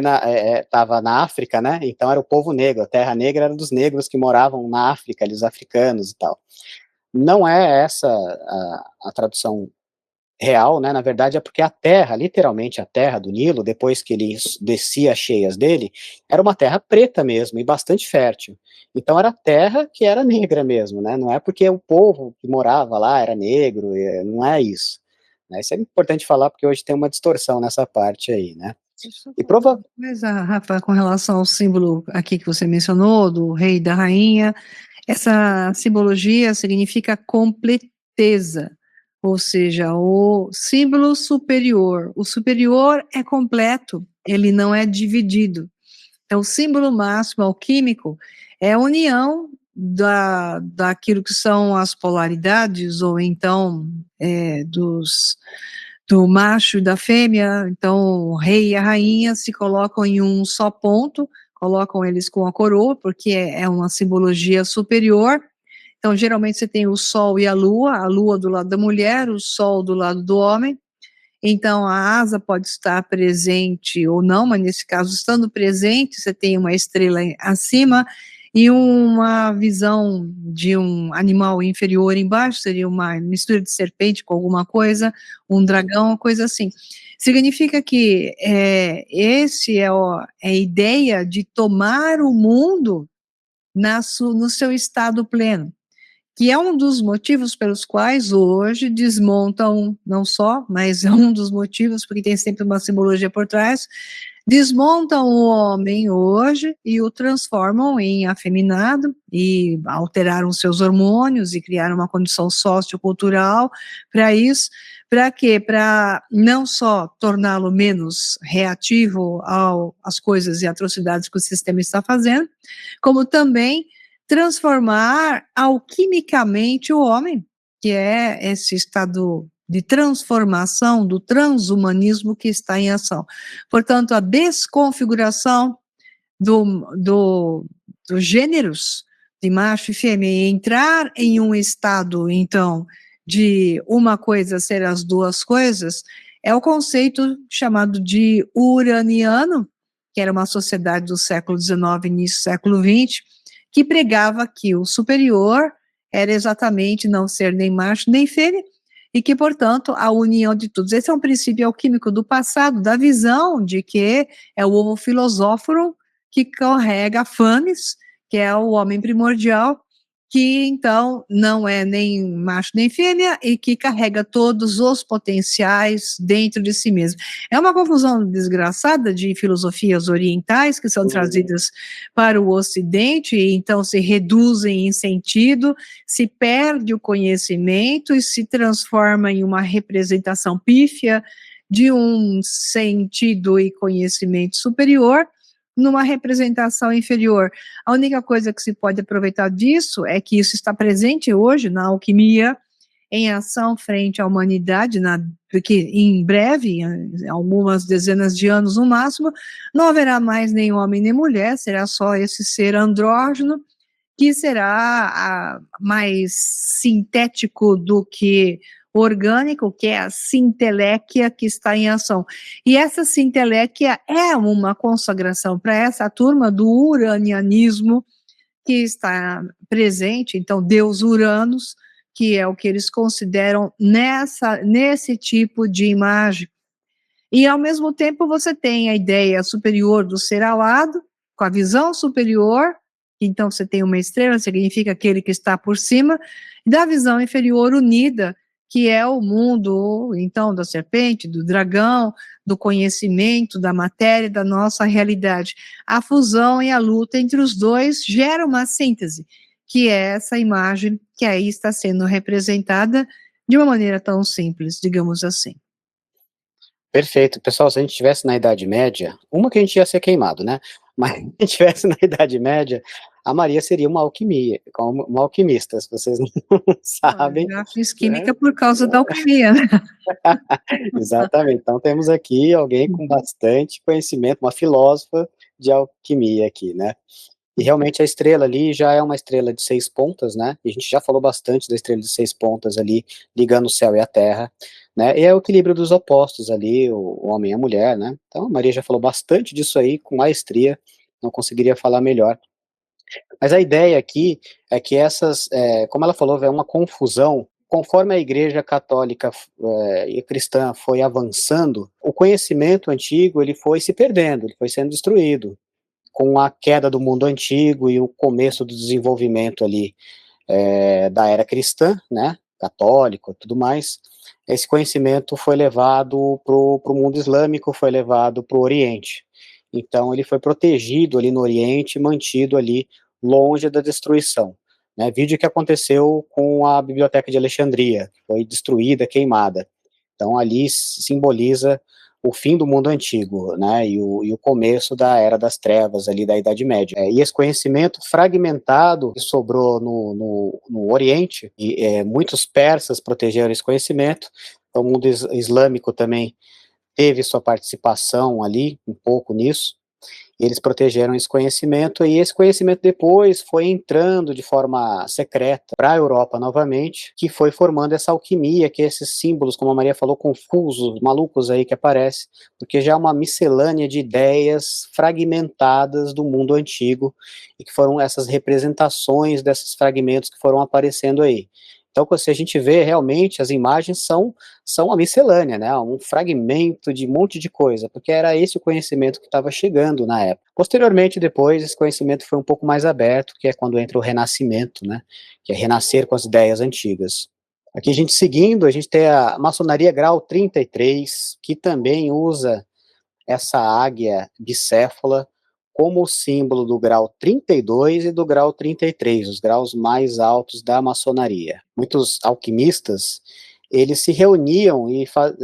estava na África, né? Então era o povo negro. A Terra Negra era dos negros que moravam na África, ali, os africanos e tal. Não é essa a tradução real, né? Na verdade é porque a terra, literalmente a terra do Nilo, depois que ele descia as cheias dele, era uma terra preta mesmo e bastante fértil. Então era terra que era negra mesmo, né? Não é porque o povo que morava lá era negro, não é isso. Né? Isso é importante falar porque hoje tem uma distorção nessa parte aí, né? Deixa eu E falar prova uma coisa, Rafa, com relação ao símbolo aqui que você mencionou, do rei e da rainha. Essa simbologia significa completeza, ou seja, o símbolo superior. O superior é completo, ele não é dividido. Então, o símbolo máximo alquímico é a união daquilo que são as polaridades, ou então do macho e da fêmea. Então, o rei e a rainha se colocam em um só ponto, colocam eles com a coroa, porque é uma simbologia superior. Então, geralmente você tem o sol e a lua do lado da mulher, o sol do lado do homem. Então, a asa pode estar presente ou não, mas nesse caso, estando presente, você tem uma estrela acima e uma visão de um animal inferior embaixo, seria uma mistura de serpente com alguma coisa, um dragão, uma coisa assim. Significa que esse é a ideia de tomar o mundo no seu estado pleno. que é um dos motivos pelos quais hoje desmontam, não só, mas é um dos motivos, porque tem sempre uma simbologia por trás, desmontam o homem hoje e o transformam em afeminado e alteraram seus hormônios e criaram uma condição sociocultural para isso. Para quê? Para não só torná-lo menos reativo às coisas e atrocidades que o sistema está fazendo, como também transformar alquimicamente o homem, que é esse estado de transformação do transhumanismo que está em ação. Portanto, a desconfiguração dos gêneros de macho e fêmea e entrar em um estado, então, de uma coisa ser as duas coisas, é o conceito chamado de uraniano, que era uma sociedade do século XIX, início do século XX, que pregava que o superior era exatamente não ser nem macho nem fêmea, e que, portanto, a união de todos. Esse é um princípio alquímico do passado, da visão de que é o homo filosóforo que carrega Fanes, que é o homem primordial, que então não é nem macho nem fêmea e que carrega todos os potenciais dentro de si mesmo. É uma confusão desgraçada de filosofias orientais que são trazidas para o Ocidente e então se reduzem em sentido, se perde o conhecimento e se transforma em uma representação pífia de um sentido e conhecimento superior numa representação inferior. A única coisa que se pode aproveitar disso é que isso está presente hoje na alquimia, em ação frente à humanidade, porque em breve, em algumas dezenas de anos no máximo, não haverá mais nem homem nem mulher, será só esse ser andrógeno, que será mais sintético do que orgânico, que é a sinteléquia que está em ação. E essa sinteléquia é uma consagração para essa turma do uranianismo que está presente, então Deus Uranus, que é o que eles consideram nesse tipo de imagem. E ao mesmo tempo você tem a ideia superior do ser alado, com a visão superior, então você tem uma estrela, significa aquele que está por cima, e da visão inferior unida, que é o mundo, então, da serpente, do dragão, do conhecimento, da matéria, da nossa realidade. A fusão e a luta entre os dois gera uma síntese, que é essa imagem que aí está sendo representada de uma maneira tão simples, digamos assim. Perfeito. Pessoal, se a gente estivesse na Idade Média, uma que a gente ia ser queimado, né, mas se a gente estivesse na Idade Média, a Maria seria uma alquimista, se vocês não sabem, Já fiz né. química por causa da alquimia, né. Exatamente, então temos aqui alguém com bastante conhecimento, uma filósofa de alquimia aqui, né. E realmente a estrela ali já é uma estrela de 6 pontas, né, e a gente já falou bastante da estrela de 6 pontas ali, ligando o céu e a terra, né, e é o equilíbrio dos opostos ali, o homem e a mulher, né. Então a Maria já falou bastante disso aí com maestria, não conseguiria falar melhor. Mas a ideia aqui é que como ela falou, é uma confusão, conforme a igreja católica, e cristã foi avançando, o conhecimento antigo ele foi se perdendo, ele foi sendo destruído com a queda do mundo antigo e o começo do desenvolvimento ali, da era cristã, né, católico e tudo mais, esse conhecimento foi levado para o mundo islâmico, foi levado para o Oriente. Então ele foi protegido ali no Oriente, mantido ali longe da destruição, né. Vide o que aconteceu com a Biblioteca de Alexandria, foi destruída, queimada. Então ali simboliza o fim do mundo antigo, né, e o começo da Era das Trevas, ali, da Idade Média. E esse conhecimento fragmentado que sobrou no Oriente, e muitos persas protegeram esse conhecimento, então o mundo islâmico também teve sua participação ali, um pouco nisso, e eles protegeram esse conhecimento, e esse conhecimento depois foi entrando de forma secreta para a Europa novamente, que foi formando essa alquimia, que é esses símbolos, como a Maria falou, confusos, malucos aí que aparecem, porque já é uma miscelânea de ideias fragmentadas do mundo antigo, e que foram essas representações desses fragmentos que foram aparecendo aí. Então, se a gente vê realmente, as imagens são uma miscelânea, né, um fragmento de um monte de coisa, porque era esse o conhecimento que estava chegando na época. Posteriormente, depois, esse conhecimento foi um pouco mais aberto, que é quando entra o renascimento, né, que é renascer com as ideias antigas. Aqui a gente seguindo, a gente tem a maçonaria grau 33, que também usa essa águia bicéfala como símbolo do grau 32 e do grau 33, os graus mais altos da maçonaria. Muitos alquimistas, eles se reuniam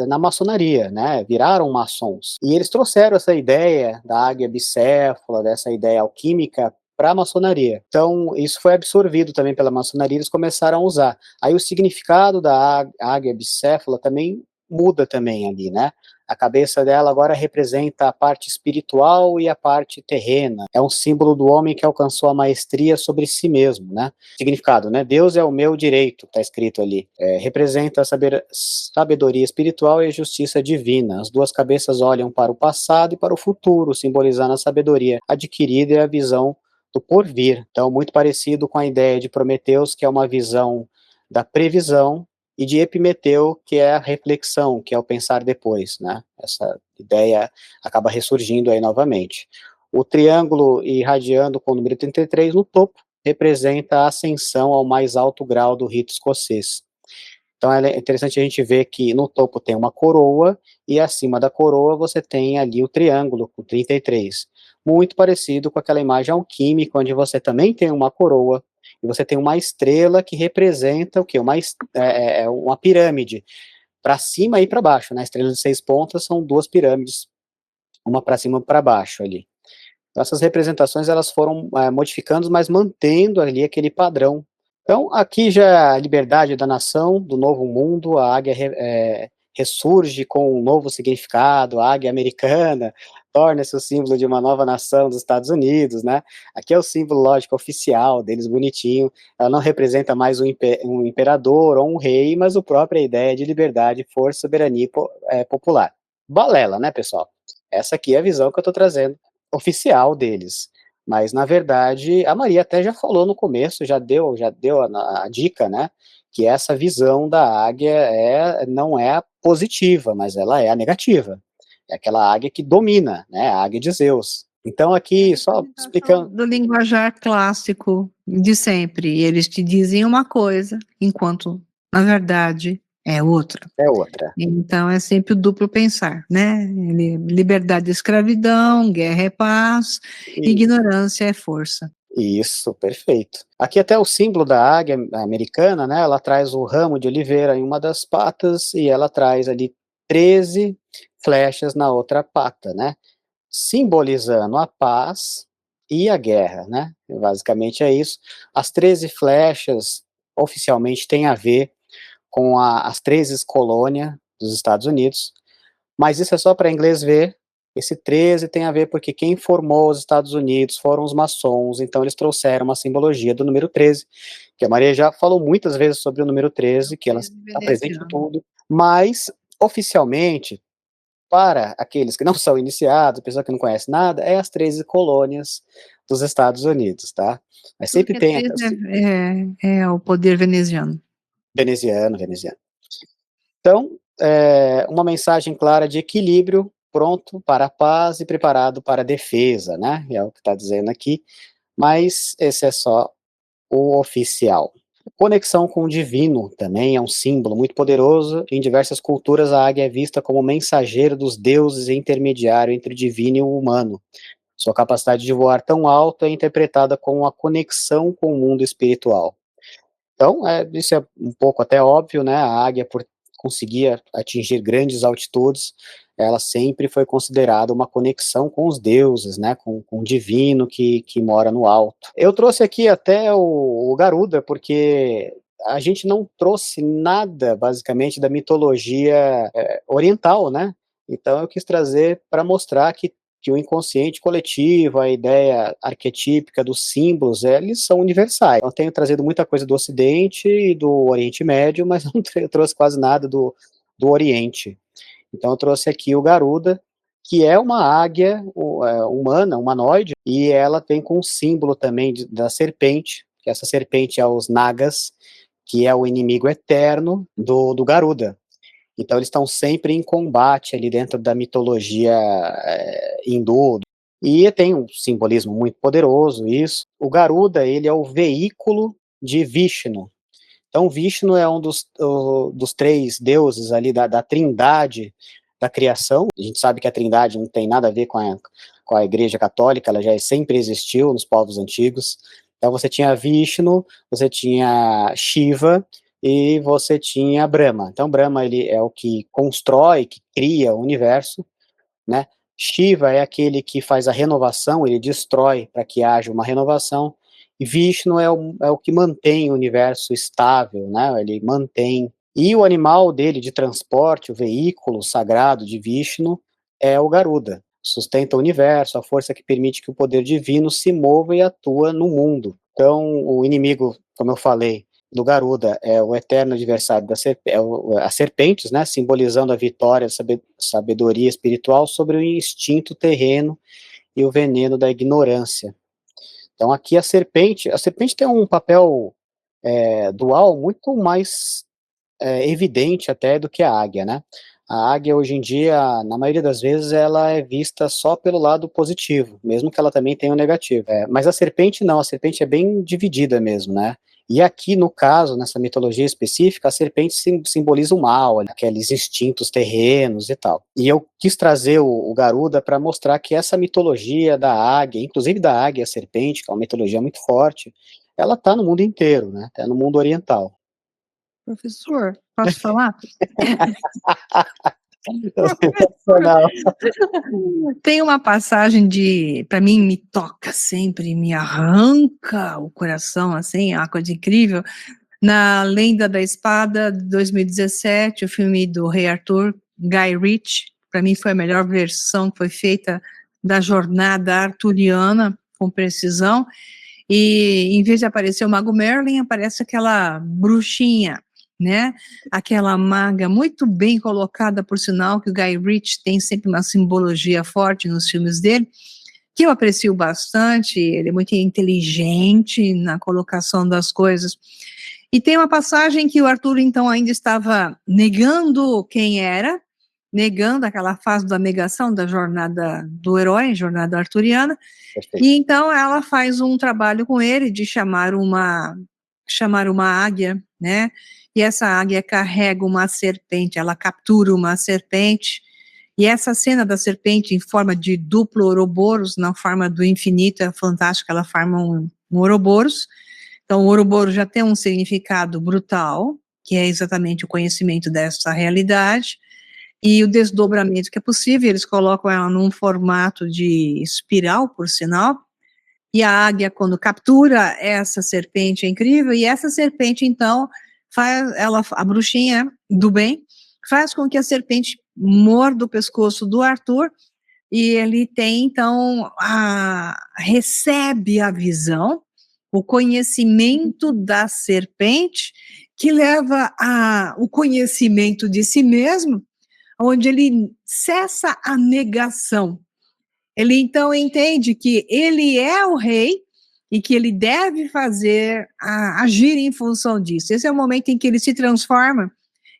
na maçonaria, né, viraram maçons, e eles trouxeram essa ideia da águia bicéfala, dessa ideia alquímica, para a maçonaria. Então, isso foi absorvido também pela maçonaria, eles começaram a usar. Aí o significado da águia bicéfala também muda também ali, né? A cabeça dela agora representa a parte espiritual e a parte terrena. É um símbolo do homem que alcançou a maestria sobre si mesmo, né? Significado, né? Deus é o meu direito, está escrito ali. Representa a sabedoria espiritual e a justiça divina. As duas cabeças olham para o passado e para o futuro, simbolizando a sabedoria adquirida e a visão do porvir. Então, muito parecido com a ideia de Prometeus, que é uma visão da previsão, e de Epimeteu, que é a reflexão, que é o pensar depois, né? Essa ideia acaba ressurgindo aí novamente. O triângulo irradiando com o número 33 no topo representa a ascensão ao mais alto grau do rito escocês. Então é interessante a gente ver que no topo tem uma coroa e acima da coroa você tem ali o triângulo com 33. Muito parecido com aquela imagem alquímica, onde você também tem uma coroa e você tem uma estrela que representa o quê? Uma pirâmide, para cima e para baixo, né? A estrela de 6 pontas são duas pirâmides, uma para cima e para baixo ali. Então, essas representações elas foram modificando, mas mantendo ali aquele padrão. Então, aqui já é a liberdade da nação, do novo mundo, a águia ressurge com um novo significado, a águia americana torna-se o símbolo de uma nova nação dos Estados Unidos, né? Aqui é o símbolo, lógico, oficial deles, bonitinho. Ela não representa mais um imperador ou um rei, mas a própria ideia de liberdade, força, soberania popular. Balela, né, pessoal? Essa aqui é a visão que eu estou trazendo, oficial deles. Mas, na verdade, a Maria até já falou no começo, já deu a dica, né? Que essa visão da águia não é positiva, mas ela é a negativa. É aquela águia que domina, né? A águia de Zeus. Então, aqui, só explicando. Do linguajar clássico de sempre. Eles te dizem uma coisa, enquanto, na verdade, é outra. É outra. Então, é sempre o duplo pensar, né? Liberdade é escravidão, guerra é paz, ignorância é força. Isso, perfeito. Aqui até o símbolo da águia americana, né? Ela traz o ramo de oliveira em uma das patas e ela traz ali 13 flechas na outra pata, né? Simbolizando a paz e a guerra, né? Basicamente é isso. As 13 flechas oficialmente têm a ver com as 13 colônias dos Estados Unidos, mas isso é só para inglês ver. Esse 13 tem a ver porque quem formou os Estados Unidos foram os maçons, então eles trouxeram uma simbologia do número 13, que a Maria já falou muitas vezes sobre o número 13, que ela está presente em tudo, mas oficialmente, para aqueles que não são iniciados, pessoa que não conhece nada, é as 13 colônias dos Estados Unidos, tá? Mas sempre Porque tem... é o poder veneziano. Veneziano. Então, uma mensagem clara de equilíbrio, pronto para a paz e preparado para a defesa, né? É o que está dizendo aqui, mas esse é só o oficial. Conexão com o divino também é um símbolo muito poderoso. Em diversas culturas, a águia é vista como mensageiro dos deuses e intermediário entre o divino e o humano. Sua capacidade de voar tão alto é interpretada como uma conexão com o mundo espiritual. Então, isso é um pouco até óbvio, né? A águia, por conseguir atingir grandes altitudes, ela sempre foi considerada uma conexão com os deuses, né? Com o divino que mora no alto. Eu trouxe aqui até o Garuda, porque a gente não trouxe nada, basicamente, da mitologia oriental, né? Então, eu quis trazer para mostrar que o inconsciente coletivo, a ideia arquetípica dos símbolos, eles são universais. Eu tenho trazido muita coisa do Ocidente e do Oriente Médio, mas não trouxe quase nada do Oriente. Então eu trouxe aqui o Garuda, que é uma águia humana, humanoide, e ela tem com um símbolo também da serpente, que essa serpente é os Nagas, que é o inimigo eterno do Garuda. Então eles estão sempre em combate ali dentro da mitologia hindu, e tem um simbolismo muito poderoso isso. O Garuda, ele é o veículo de Vishnu. Então Vishnu é um dos três deuses ali da trindade da criação. A gente sabe que a trindade não tem nada a ver com a igreja católica, ela já sempre existiu nos povos antigos. Então você tinha Vishnu, você tinha Shiva e você tinha Brahma. Então Brahma, ele é o que constrói, que cria o universo, né? Shiva é aquele que faz a renovação, ele destrói para que haja uma renovação, e Vishnu é o que mantém o universo estável, né? Ele mantém. E o animal dele de transporte, o veículo sagrado de Vishnu, é o Garuda. Sustenta o universo, a força que permite que o poder divino se mova e atua no mundo. Então, o inimigo, como eu falei, do Garuda é o eterno adversário as serpentes, né, simbolizando a vitória, a sabedoria espiritual sobre o instinto terreno e o veneno da ignorância. Então aqui a serpente tem um papel dual muito mais evidente até do que a águia, né? A águia hoje em dia, na maioria das vezes, ela é vista só pelo lado positivo, mesmo que ela também tenha o negativo. Mas a serpente não, a serpente é bem dividida mesmo, né? E aqui, no caso, nessa mitologia específica, a serpente simboliza o mal, aqueles instintos terrenos e tal. E eu quis trazer o Garuda para mostrar que essa mitologia da águia, inclusive da águia e a serpente, que é uma mitologia muito forte, ela está no mundo inteiro, né? Está no mundo oriental. Professor, posso falar? Sensacional. Tem uma passagem para mim, me toca sempre, me arranca o coração, assim, é uma coisa incrível. Na Lenda da Espada, de 2017, o filme do Rei Arthur, Guy Ritchie, para mim foi a melhor versão que foi feita da jornada arturiana, com precisão, e em vez de aparecer o Mago Merlin, aparece aquela bruxinha, né? Aquela maga muito bem colocada, por sinal, que o Guy Ritchie tem sempre uma simbologia forte nos filmes dele, que eu aprecio bastante, ele é muito inteligente na colocação das coisas. E tem uma passagem que o Arthur, então, ainda estava negando quem era, negando aquela fase da negação da jornada do herói, jornada arturiana, Perfeito. e então ela faz um trabalho com ele de chamar uma águia, né? E essa águia carrega uma serpente, ela captura uma serpente, e essa cena da serpente em forma de duplo Ouroboros, na forma do infinito, é fantástica, ela forma um Ouroboros. Então o Ouroboros já tem um significado brutal, que é exatamente o conhecimento dessa realidade, e o desdobramento que é possível, eles colocam ela num formato de espiral, por sinal, e a águia, quando captura essa serpente, é incrível, e essa serpente, então, a bruxinha do bem, faz com que a serpente morda o pescoço do Arthur, e ele tem, então, recebe a visão, o conhecimento da serpente, que leva o conhecimento de si mesmo, onde ele cessa a negação. Ele então entende que ele é o rei e que ele deve agir em função disso. Esse é o momento em que ele se transforma,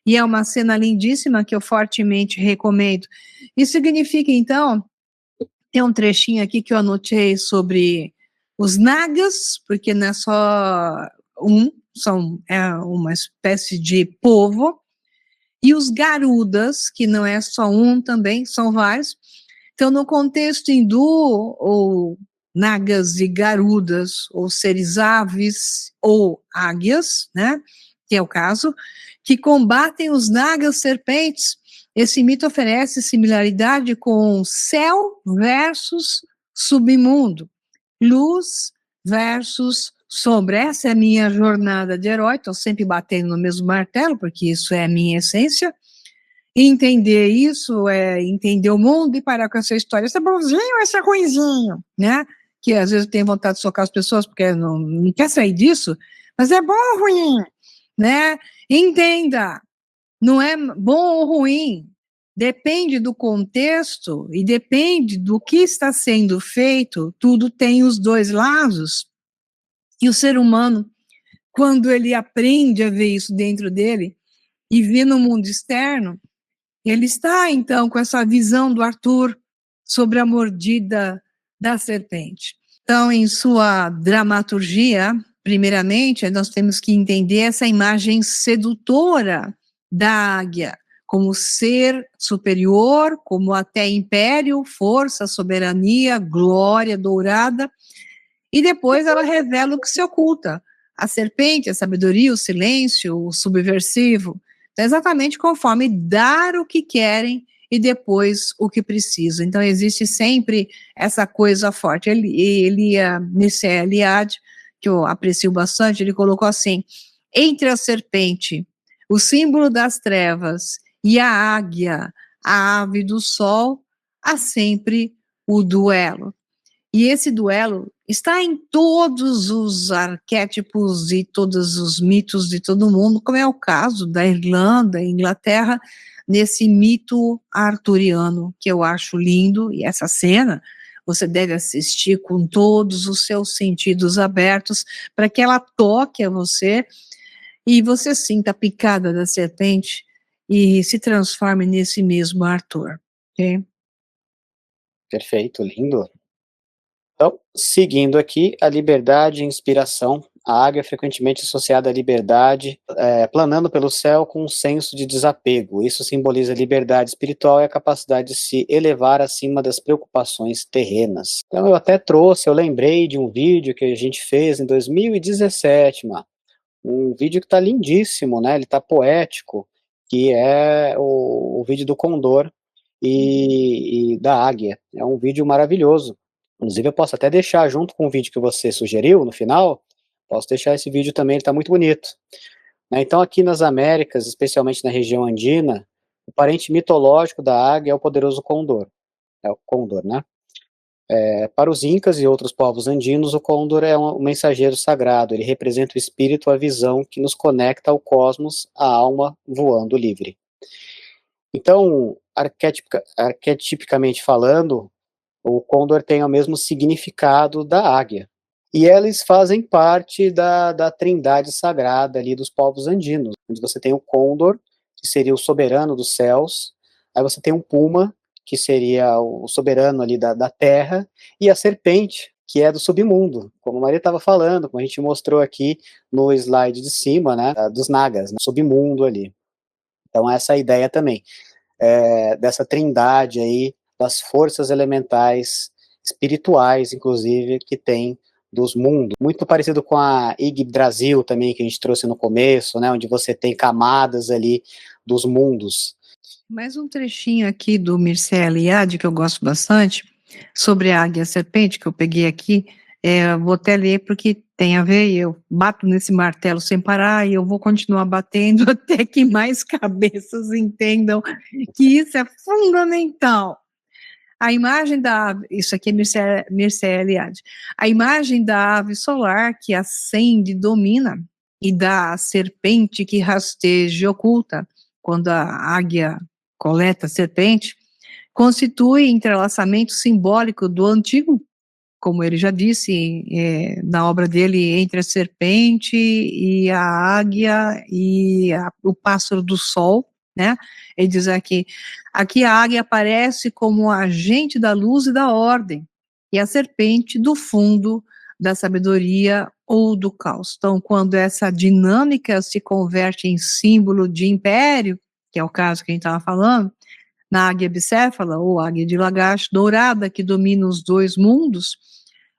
e é uma cena lindíssima que eu fortemente recomendo. Isso significa, então, tem um trechinho aqui que eu anotei sobre os nagas, porque não é só é uma espécie de povo, e os garudas, que não é só um também, são vários. Então, no contexto hindu, ou nagas e garudas, ou seres aves, ou águias, né, que é o caso, que combatem os nagas serpentes, esse mito oferece similaridade com céu versus submundo, luz versus sombra. Essa é a minha jornada de herói, estou sempre batendo no mesmo martelo, porque isso é a minha essência. Entender isso é entender o mundo e parar com essa história, esse é bonzinho ou esse é ruinzinho, né? Que às vezes tem vontade de socar as pessoas porque não quer sair disso, mas é bom ou ruim, né? Entenda, não é bom ou ruim, depende do contexto e depende do que está sendo feito, tudo tem os dois lados, e o ser humano quando ele aprende a ver isso dentro dele e vê no mundo externo, ele está, então, com essa visão do Arthur sobre a mordida da serpente. Então, em sua dramaturgia, primeiramente, nós temos que entender essa imagem sedutora da águia, como ser superior, como até império, força, soberania, glória dourada, e depois ela revela o que se oculta, a serpente, a sabedoria, o silêncio, o subversivo. Então, exatamente conforme dar o que querem e depois o que precisam. Então, existe sempre essa coisa forte. Mircea Eliade, que eu aprecio bastante, ele colocou assim: entre a serpente, o símbolo das trevas, e a águia, a ave do sol, há sempre o duelo. E esse duelo está em todos os arquétipos e todos os mitos de todo mundo, como é o caso da Irlanda, Inglaterra, nesse mito arturiano, que eu acho lindo, e essa cena você deve assistir com todos os seus sentidos abertos, para que ela toque a você, e você sinta a picada da serpente, e se transforme nesse mesmo Arthur, ok? Perfeito, lindo. Então, seguindo aqui, a liberdade e inspiração. A águia é frequentemente associada à liberdade, planando pelo céu com um senso de desapego. Isso simboliza a liberdade espiritual e a capacidade de se elevar acima das preocupações terrenas. Então, eu lembrei de um vídeo que a gente fez em 2017, um vídeo que está lindíssimo, né? Ele está poético, que é o vídeo do Condor e da Águia. É um vídeo maravilhoso. Inclusive, eu posso até deixar junto com o vídeo que você sugeriu no final, posso deixar esse vídeo também, ele está muito bonito. Né? Então, aqui nas Américas, especialmente na região andina, o parente mitológico da águia é o poderoso Condor. É o Condor, né? Para os incas e outros povos andinos, o Condor é um mensageiro sagrado. Ele representa o espírito, a visão que nos conecta ao cosmos, a alma voando livre. Então, arquetipicamente falando, o Condor tem o mesmo significado da águia. E eles fazem parte da trindade sagrada ali dos povos andinos, onde você tem o Condor, que seria o soberano dos céus, aí você tem um Puma, que seria o soberano ali da terra, e a serpente, que é do submundo, como a Maria estava falando, como a gente mostrou aqui no slide de cima, né, dos Nagas, né, submundo ali. Então essa é a ideia também, dessa trindade aí, das forças elementais, espirituais, inclusive, que tem dos mundos. Muito parecido com a Yggdrasil também, que a gente trouxe no começo, né, onde você tem camadas ali dos mundos. Mais um trechinho aqui do Mircea Eliade, que eu gosto bastante, sobre a águia e a serpente, que eu peguei aqui, vou até ler porque tem a ver, e eu bato nesse martelo sem parar, e eu vou continuar batendo até que mais cabeças entendam que isso é fundamental. A imagem da ave, isso aqui é Mircea Eliade, a imagem da ave solar que acende e domina, e da serpente que rasteja e oculta, quando a águia coleta a serpente, constitui entrelaçamento simbólico do antigo, como ele já disse na obra dele, entre a serpente e a águia e o pássaro do sol, né? Ele diz aqui a águia aparece como agente da luz e da ordem, e a serpente do fundo da sabedoria ou do caos. Então, quando essa dinâmica se converte em símbolo de império, que é o caso que a gente estava falando, na águia bicéfala, ou águia de Lagash, dourada, que domina os dois mundos,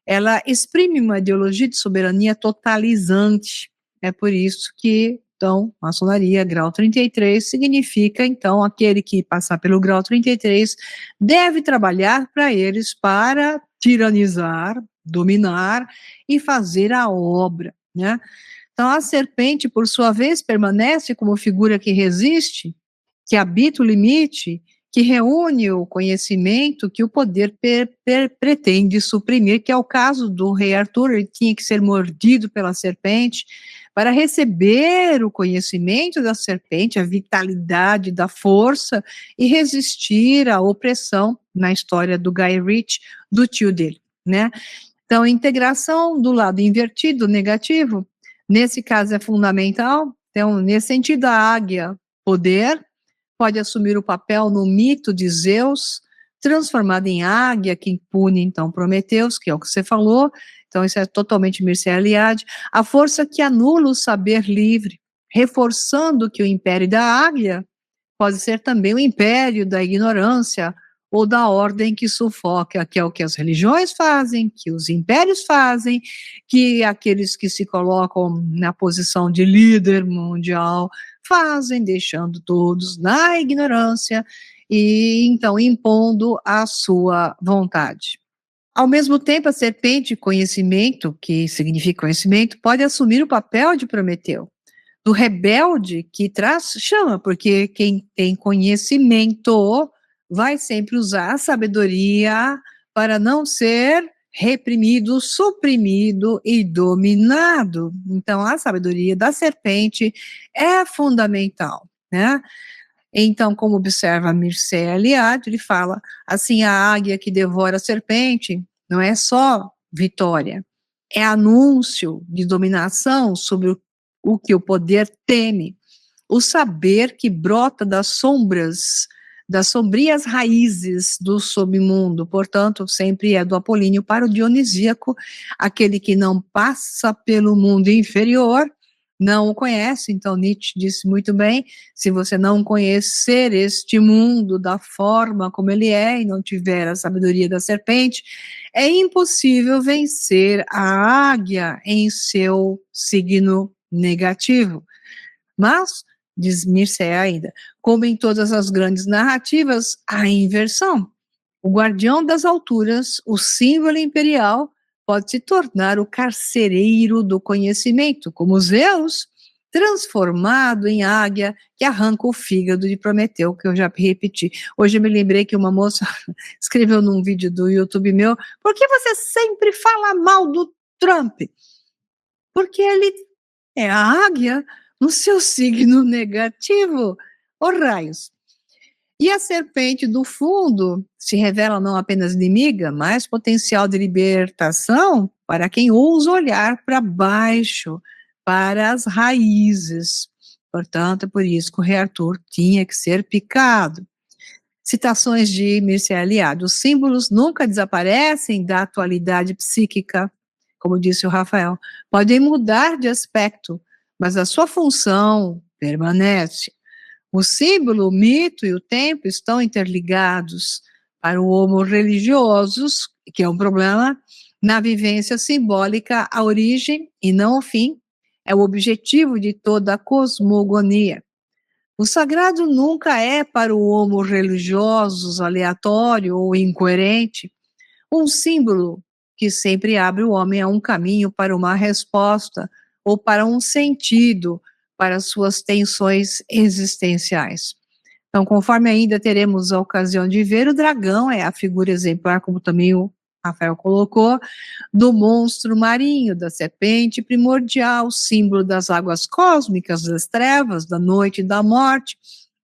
ela exprime uma ideologia de soberania totalizante. É por isso que, então, maçonaria, grau 33, significa, então, aquele que passar pelo grau 33 deve trabalhar para eles para tiranizar, dominar e fazer a obra, né? Então, a serpente, por sua vez, permanece como figura que resiste, que habita o limite, que reúne o conhecimento que o poder pretende suprimir, que é o caso do rei Arthur. Ele tinha que ser mordido pela serpente para receber o conhecimento da serpente, a vitalidade da força, e resistir à opressão, na história do Guy Ritchie, do tio dele, né? Então, a integração do lado invertido, negativo, Nesse caso é fundamental. Então, nesse sentido, a águia, poder, pode assumir o papel no mito de Zeus, transformada em águia, que pune, então, Prometeus, que é o que você falou. Então, isso é totalmente Mircea Eliade. A força que anula o saber livre, reforçando que o império da águia pode ser também o império da ignorância ou da ordem que sufoca, que é o que as religiões fazem, que os impérios fazem, que aqueles que se colocam na posição de líder mundial fazem, deixando todos na ignorância e então impondo a sua vontade. Ao mesmo tempo, a serpente conhecimento, que significa conhecimento, pode assumir o papel de Prometeu, do rebelde que traz chama, porque quem tem conhecimento vai sempre usar a sabedoria para não ser reprimido, suprimido e dominado. Então, a sabedoria da serpente é fundamental, né? Então, como observa Mircea Eliade, ele fala assim: a águia que devora a serpente não é só vitória, é anúncio de dominação sobre o que o poder teme, o saber que brota das sombras, das sombrias raízes do submundo, portanto, sempre é do apolíneo para o dionisíaco, aquele que não passa pelo mundo inferior, não o conhece. Então Nietzsche disse muito bem: se você não conhecer este mundo da forma como ele é e não tiver a sabedoria da serpente, é impossível vencer a águia em seu signo negativo. Mas, diz Mircea ainda, como em todas as grandes narrativas, há inversão. O guardião das alturas, o símbolo imperial, pode se tornar o carcereiro do conhecimento, como Zeus, transformado em águia que arranca o fígado de Prometeu, que eu já repeti. Hoje eu me lembrei que uma moça escreveu num vídeo do YouTube meu: por que você sempre fala mal do Trump? Porque ele é a águia no seu signo negativo. Ô raios! E a serpente do fundo se revela não apenas inimiga, mas potencial de libertação para quem ousa olhar para baixo, para as raízes. Portanto, é por isso que o rei Arthur tinha que ser picado. Citações de Mircea Eliade: os símbolos nunca desaparecem da atualidade psíquica, como disse o Rafael, podem mudar de aspecto, mas a sua função permanece. O símbolo, o mito e o tempo estão interligados. Para o homo religiosos, que é um problema, na vivência simbólica, a origem e não o fim é o objetivo de toda a cosmogonia. O sagrado nunca é para o homo religiosos aleatório ou incoerente, um símbolo que sempre abre o homem a um caminho para uma resposta ou para um sentido para suas tensões existenciais. Então, conforme ainda teremos a ocasião de ver, o dragão é a figura exemplar, como também o Rafael colocou, do monstro marinho, da serpente primordial, símbolo das águas cósmicas, das trevas, da noite e da morte.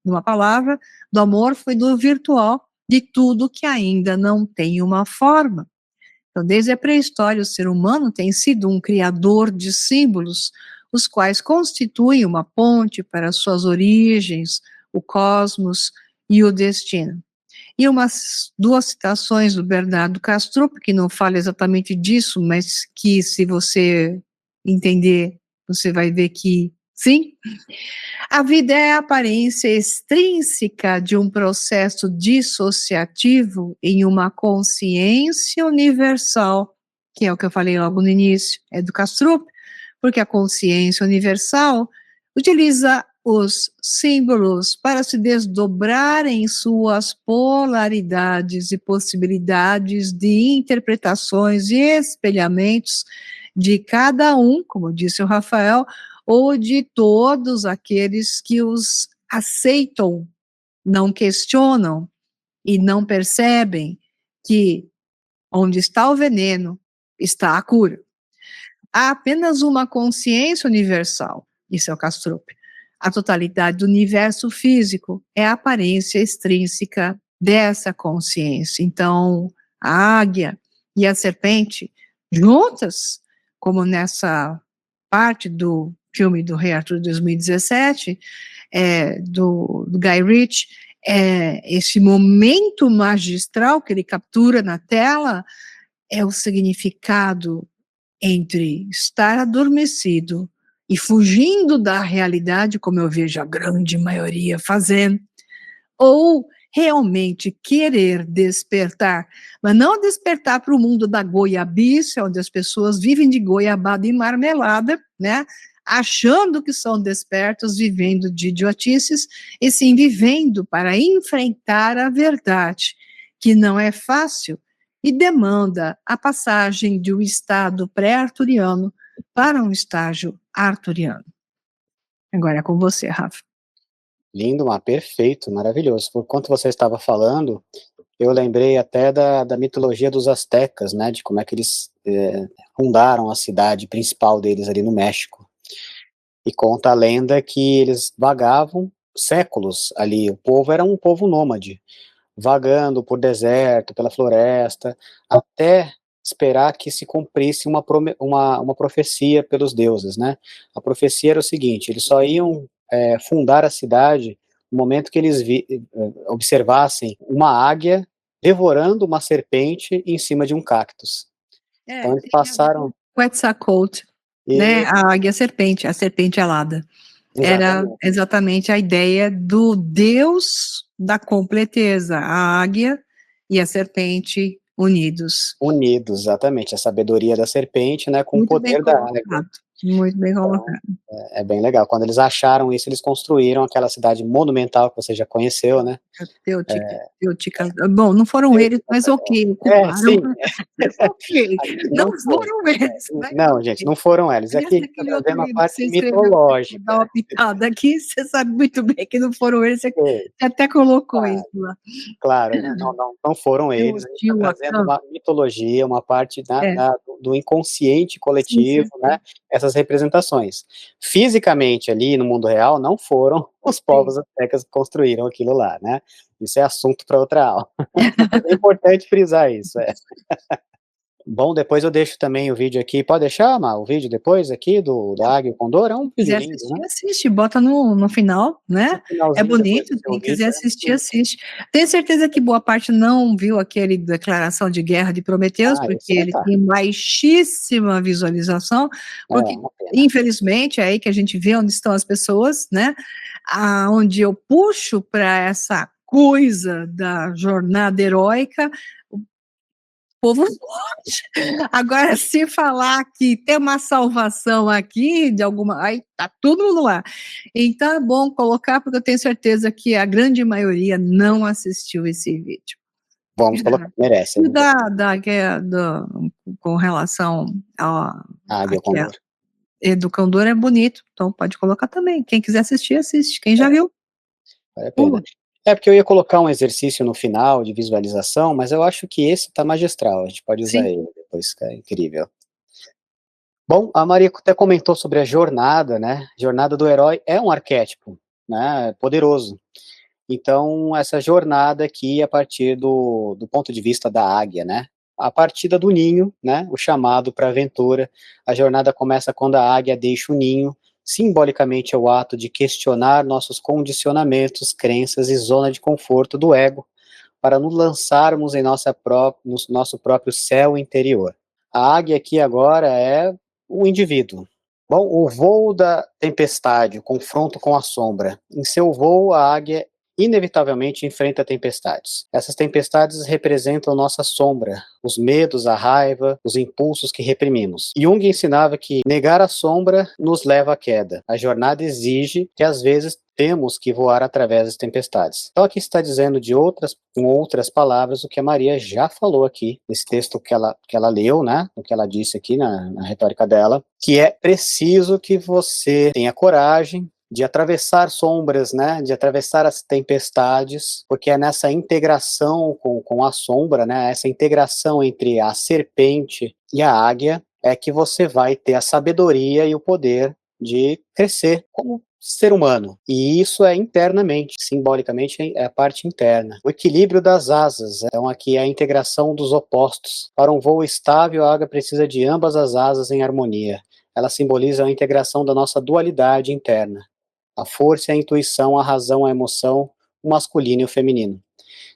Numa palavra, do amorfo e do virtual, de tudo que ainda não tem uma forma. Então, desde a pré-história, o ser humano tem sido um criador de símbolos, os quais constituem uma ponte para suas origens, o cosmos e o destino. E duas citações do Bernardo Kastrup, que não fala exatamente disso, mas que, se você entender, você vai ver que sim. A vida é a aparência extrínseca de um processo dissociativo em uma consciência universal, que é o que eu falei logo no início, é do Kastrup, porque a consciência universal utiliza os símbolos para se desdobrar em suas polaridades e possibilidades de interpretações e espelhamentos de cada um, como disse o Rafael, ou de todos aqueles que os aceitam, não questionam e não percebem que onde está o veneno está a cura. Há apenas uma consciência universal, isso é o Kastrup. A totalidade do universo físico é a aparência extrínseca dessa consciência. Então, a águia e a serpente, juntas, como nessa parte do filme do Rei Arthur de 2017, do Guy Ritchie, esse momento magistral que ele captura na tela é o significado entre estar adormecido e fugindo da realidade, como eu vejo a grande maioria fazendo, ou realmente querer despertar, mas não despertar para o mundo da goiabice, onde as pessoas vivem de goiabada e marmelada, né? Achando que são despertos, vivendo de idiotices, e sim vivendo para enfrentar a verdade, que não é fácil e demanda a passagem de um estado pré-arturiano para um estágio arturiano. Agora é com você, Rafa. Lindo, perfeito, maravilhoso. Por quanto você estava falando, eu lembrei até da mitologia dos astecas, né, de como é que eles fundaram a cidade principal deles ali no México. E conta a lenda que eles vagavam séculos ali, o povo era um povo nômade, vagando por deserto, pela floresta, até esperar que se cumprisse uma profecia pelos deuses, né? A profecia era o seguinte: eles só iam fundar a cidade no momento que eles observassem uma águia devorando uma serpente em cima de um cactus. Então eles Tem a ver com passaram. Quetzalcoatl, né, E, a águia serpente, a serpente alada. Era exatamente. exatamente a ideia do deus da completeza, a águia e a serpente unidos. Unidos, exatamente, a sabedoria da serpente, né, com o Muito bem poder da águia. colocado, muito bem Então, colocado. é bem legal. Quando eles acharam isso, eles construíram aquela cidade monumental que você já conheceu, né? Bom, não foram eles, mas ok, ocuparam. Sim. Ok, não Não foi. foram eles, mas Não, gente, ok. não foram eles. Aliás, Aqui a gente está naquele outro trazendo a livro que parte você escreveu, vou mitológica. dar uma pitada aqui, você sabe muito bem que não foram eles, você Sim, até colocou claro. isso lá. Claro, não foram eles, a gente está trazendo Teotihuacan, uma mitologia, uma parte é, do inconsciente sim, coletivo, sim, né, essas representações. Fisicamente ali no mundo real não foram os sim. povos astecas que construíram aquilo lá, né, isso é assunto para outra aula. É importante frisar isso, é. Bom, depois eu deixo também o vídeo aqui, pode deixar, Má, o vídeo depois aqui da Águia e o Condor, é um vídeo Quiser lindo, né, assistir, assiste, bota no final, no né? É finalzinho depois do bonito, seu quem quiser vídeo, é muito assistir, lindo. assiste. Tenho certeza que boa parte não viu aquele declaração de guerra de Prometeus, porque Esse vai ele estar, tem baixíssima visualização, porque uma pena. infelizmente é aí que a gente vê onde estão as pessoas, né? Onde eu puxo para essa coisa da jornada heróica, povo forte. Agora, se falar que tem uma salvação aqui, de alguma. Aí tá todo mundo lá. Então é bom colocar, porque eu tenho certeza que a grande maioria não assistiu esse vídeo. Vamos colocar, merece. E com relação A Águia e o aqui, Condor. Educandor é bonito, então pode colocar também. Quem quiser assistir, assiste. Quem já É, viu, vale a pena. pula. É porque eu ia colocar um exercício no final de visualização, mas eu acho que esse tá magistral, a gente pode usar Sim, ele depois, que é incrível. Bom, a Maria até comentou sobre a jornada, né? Jornada do herói é um arquétipo, né? Poderoso. Então, essa jornada aqui, a partir do ponto de vista da águia, né? A partida do ninho, né? O chamado para a aventura. A jornada começa quando a águia deixa o ninho. Simbolicamente é o ato de questionar nossos condicionamentos, crenças e zona de conforto do ego, para nos lançarmos em no nosso próprio céu interior. A águia aqui agora é o indivíduo. Bom, o voo da tempestade, o confronto com a sombra. Em seu voo, a águia inevitavelmente enfrenta tempestades. Essas tempestades representam nossa sombra, os medos, a raiva, os impulsos que reprimimos. Jung ensinava que negar a sombra nos leva à queda. A jornada exige que às vezes temos que voar através das tempestades. Então aqui está dizendo com outras palavras o que a Maria já falou aqui nesse texto que ela leu, né, o que ela disse aqui na retórica dela, que é preciso que você tenha coragem de atravessar sombras, né, de atravessar as tempestades, porque é nessa integração com a sombra, né, essa integração entre a serpente e a águia, é que você vai ter a sabedoria e o poder de crescer como ser humano. E isso é internamente, simbolicamente é a parte interna. O equilíbrio das asas, então aqui é a integração dos opostos. Para um voo estável, a águia precisa de ambas as asas em harmonia. ela simboliza a integração da nossa dualidade interna, a força e a intuição, a razão, a emoção, o masculino e o feminino.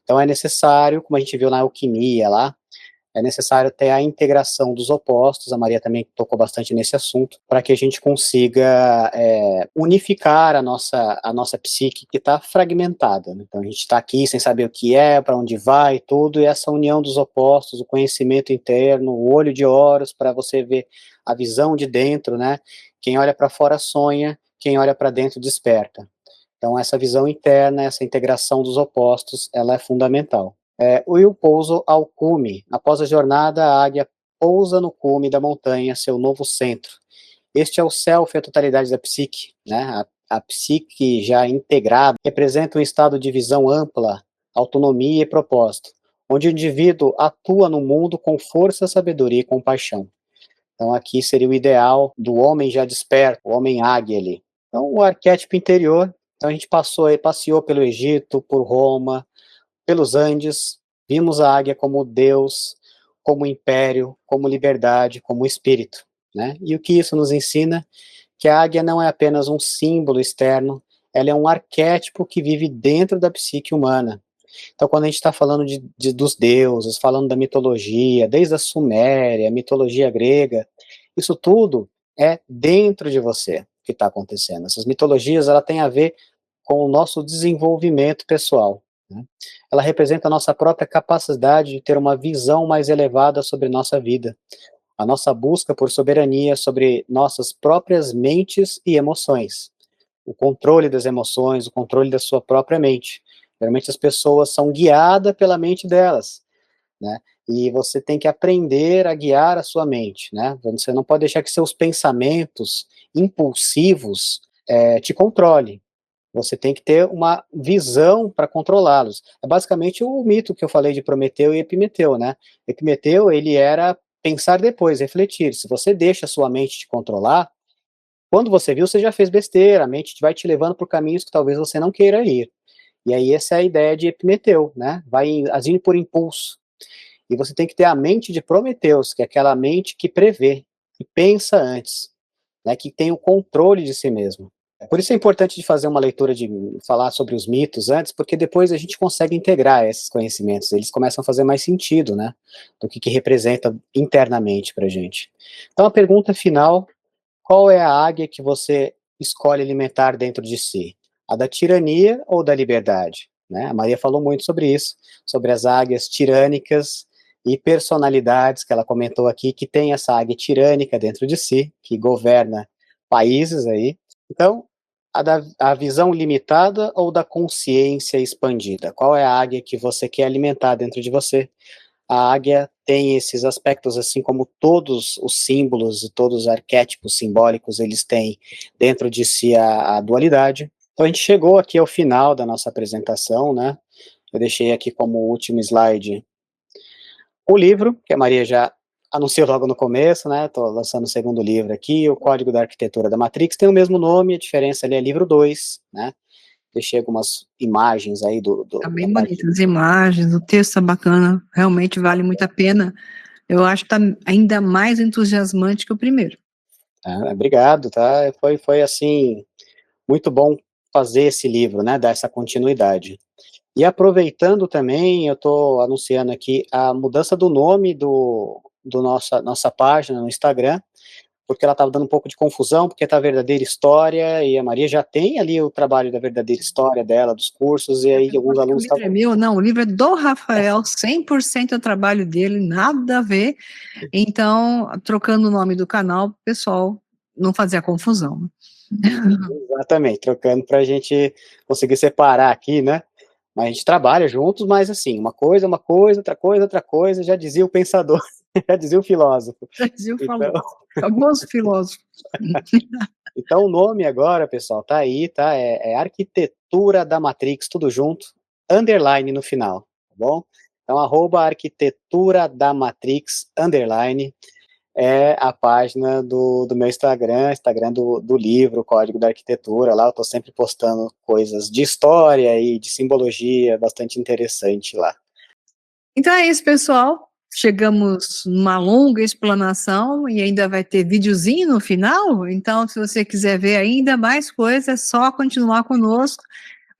Então é necessário, como a gente viu na alquimia lá, é necessário ter a integração dos opostos, a Maria também tocou bastante nesse assunto, para que a gente consiga unificar a nossa psique que está fragmentada, né? Então a gente está aqui sem saber o que é, para onde vai, tudo, e essa união dos opostos, o conhecimento interno, o olho de Horus, para você ver a visão de dentro, né? Quem olha para fora sonha, quem olha para dentro desperta. Então essa visão interna, essa integração dos opostos, ela é fundamental. O Will pouso ao cume. Após a jornada, a águia pousa no cume da montanha, seu novo centro. Este é o self, a totalidade da psique, né? A psique já integrada representa um estado de visão ampla, autonomia e propósito, onde o indivíduo atua no mundo com força, sabedoria e compaixão. Então aqui seria o ideal do homem já desperto, o homem águia ali. Então o arquétipo interior, então a gente passeou pelo Egito, por Roma, pelos Andes, vimos a águia como Deus, como império, como liberdade, como espírito, né? E o que isso nos ensina? Que a águia não é apenas um símbolo externo, ela é um arquétipo que vive dentro da psique humana. Então, quando a gente está falando dos deuses, falando da mitologia, desde a Suméria, a mitologia grega, isso tudo é dentro de você que está acontecendo. Essas mitologias, ela tem a ver com o nosso desenvolvimento pessoal, né? Ela representa a nossa própria capacidade de ter uma visão mais elevada sobre nossa vida, a nossa busca por soberania sobre nossas próprias mentes e emoções, o controle das emoções, o controle da sua própria mente. Geralmente as pessoas são guiadas pela mente delas, né? E você tem que aprender a guiar a sua mente, né? Você não pode deixar que seus pensamentos impulsivos te controlem. Você tem que ter uma visão para controlá-los. É basicamente o mito que eu falei de Prometeu e Epimeteu, né? Epimeteu, ele era pensar depois, refletir. Se você deixa a sua mente te controlar, quando você viu, você já fez besteira, a mente vai te levando por caminhos que talvez você não queira ir. E aí essa é a ideia de Epimeteu, né? Vai agindo por impulso. E você tem que ter a mente de Prometeus, que é aquela mente que prevê, que pensa antes, né? Que tem o controle de si mesmo. Por isso é importante de fazer uma leitura de falar sobre os mitos antes, porque depois a gente consegue integrar esses conhecimentos, eles começam a fazer mais sentido, né? Do que representa internamente para a gente. Então a pergunta final: qual é a águia que você escolhe alimentar dentro de si? A da tirania ou da liberdade? Né? A Maria falou muito sobre isso, sobre as águias tirânicas e personalidades que ela comentou aqui, que tem essa águia tirânica dentro de si, que governa países aí. Então, a visão limitada ou da consciência expandida? Qual é a águia que você quer alimentar dentro de você? A águia tem esses aspectos, assim como todos os símbolos e todos os arquétipos simbólicos, eles têm dentro de si a dualidade. Então a gente chegou aqui ao final da nossa apresentação, né? Eu deixei aqui como último slide o livro, que a Maria já anunciou logo no começo, né? Estou lançando o segundo livro aqui, o Código da Arquitetura da Matrix, tem o mesmo nome, a diferença ali é livro 2, né? Deixei algumas imagens aí Tá bem bonito, as imagens, o texto tá bacana, realmente vale muito a pena. Eu acho que tá ainda mais entusiasmante que o primeiro. Obrigado, tá? Foi assim, muito bom fazer esse livro, né? Dar essa continuidade. E aproveitando também, eu estou anunciando aqui a mudança do nome do nossa página no Instagram, porque ela estava dando um pouco de confusão, porque tá Verdadeira História, e a Maria já tem ali o trabalho da Verdadeira História dela, dos cursos, e aí alguns alunos estavam... O livro é meu? Não, o livro é do Rafael, 100% é o trabalho dele, nada a ver. Então, trocando o nome do canal, o pessoal não fazer a confusão. Exatamente, trocando para a gente conseguir separar aqui, né? Mas a gente trabalha juntos, mas assim, uma coisa, outra coisa, já dizia o pensador, já dizia o filósofo. Já dizia o falou, famoso filósofo. Então o nome agora, pessoal, tá aí, tá? É Arquitetura da Matrix, tudo junto, underline no final, tá bom? Então, @Arquitetura da Matrix, underline, é a página do meu Instagram do livro Código da Arquitetura. Lá eu estou sempre postando coisas de história e de simbologia, bastante interessante lá. Então é isso, pessoal. chegamos numa longa explanação e ainda vai ter videozinho no final, então se você quiser ver ainda mais coisas, é só continuar conosco.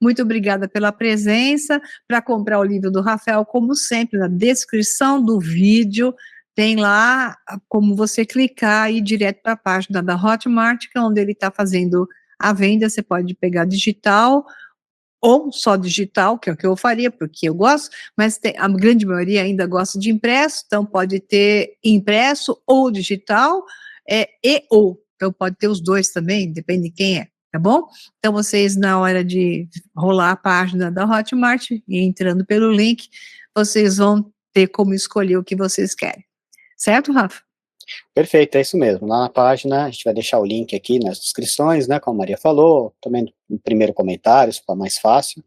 Muito obrigada pela presença. Para comprar o livro do Rafael, como sempre, na descrição do vídeo, tem lá como você clicar e ir direto para a página da Hotmart, que é onde ele está fazendo a venda. Você pode pegar digital ou só digital, que é o que eu faria, porque eu gosto, mas a grande maioria ainda gosta de impresso, então pode ter impresso ou digital, então pode ter os dois também, depende de quem é, tá bom? Então vocês, na hora de rolar a página da Hotmart e entrando pelo link, vocês vão ter como escolher o que vocês querem. Certo, Rafa? Perfeito, é isso mesmo. Lá na página, a gente vai deixar o link aqui nas descrições, né, como a Maria falou, também no primeiro comentário, se for mais fácil.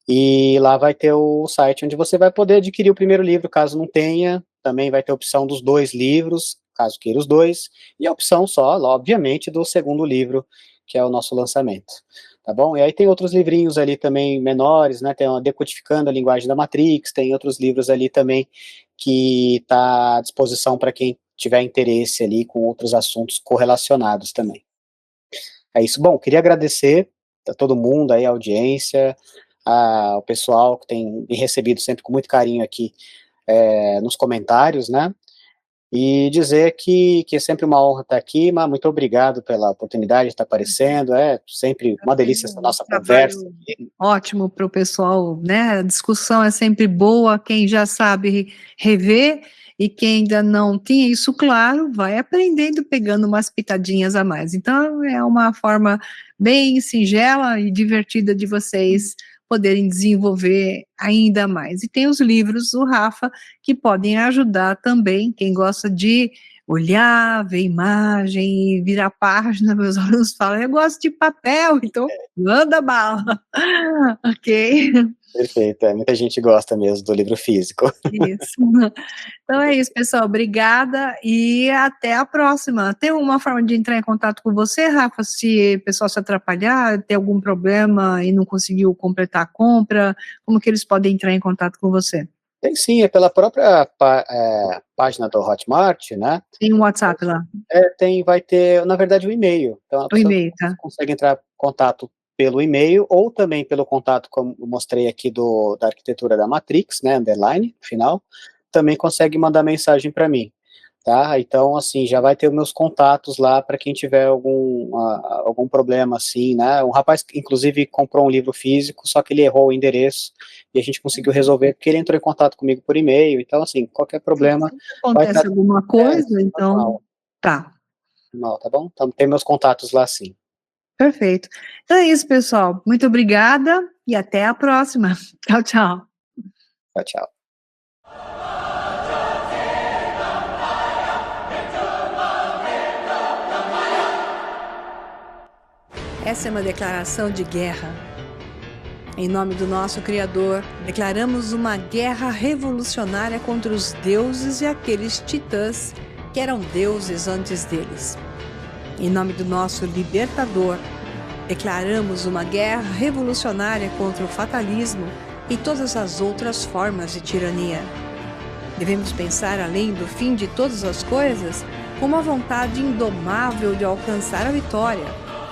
E lá vai ter o site onde você vai poder adquirir o primeiro livro, caso não tenha. Também vai ter a opção dos 2 livros, caso queira os 2. E a opção só, obviamente, do segundo livro, que é o nosso lançamento. Tá bom? E aí tem outros livrinhos ali também menores, né? Tem uma Decodificando a Linguagem da Matrix, tem outros livros ali também que está à disposição para quem tiver interesse ali com outros assuntos correlacionados também. É isso. Bom, queria agradecer a todo mundo aí, a audiência, ao pessoal que tem me recebido sempre com muito carinho aqui nos comentários, né? E dizer que é sempre uma honra estar aqui, mas muito obrigado pela oportunidade de estar aparecendo, é sempre uma delícia essa nossa conversa. Ótimo para o pessoal, né? A discussão é sempre boa, quem já sabe rever e quem ainda não tinha isso claro, vai aprendendo, pegando umas pitadinhas a mais. Então, é uma forma bem singela e divertida de vocês poderem desenvolver ainda mais. E tem os livros do Rafa, que podem ajudar também, quem gosta de olhar, ver imagem, virar página. Meus alunos falam, eu gosto de papel, então manda bala. Ok? Perfeito, muita gente gosta mesmo do livro físico. Isso. Então é isso, pessoal, obrigada e até a próxima. Tem uma forma de entrar em contato com você, Rafa, se o pessoal se atrapalhar, ter algum problema e não conseguiu completar a compra, como que eles podem entrar em contato com você? Tem sim, é pela própria página do Hotmart, né? Tem um WhatsApp lá? Vai ter, na verdade, o e-mail. Então a pessoa tá? consegue entrar em contato pelo e-mail ou também pelo contato, como eu mostrei aqui da arquitetura da Matrix, né, underline, final, também consegue mandar mensagem para mim, tá? Então, assim, já vai ter os meus contatos lá para quem tiver algum problema, assim, né? Um rapaz, inclusive, comprou um livro físico, só que ele errou o endereço e a gente conseguiu resolver, porque ele entrou em contato comigo por e-mail, então, assim, qualquer problema... Se acontece alguma coisa, então... normal. Tá. Normal, tá bom? Então, tem meus contatos lá, sim. Perfeito. Então é isso, pessoal. Muito obrigada e até a próxima. Tchau, tchau. Tchau, tchau. Essa é uma declaração de guerra. Em nome do nosso Criador, declaramos uma guerra revolucionária contra os deuses e aqueles titãs que eram deuses antes deles. Em nome do nosso Libertador, declaramos uma guerra revolucionária contra o fatalismo e todas as outras formas de tirania. Devemos pensar além do fim de todas as coisas com uma vontade indomável de alcançar a vitória,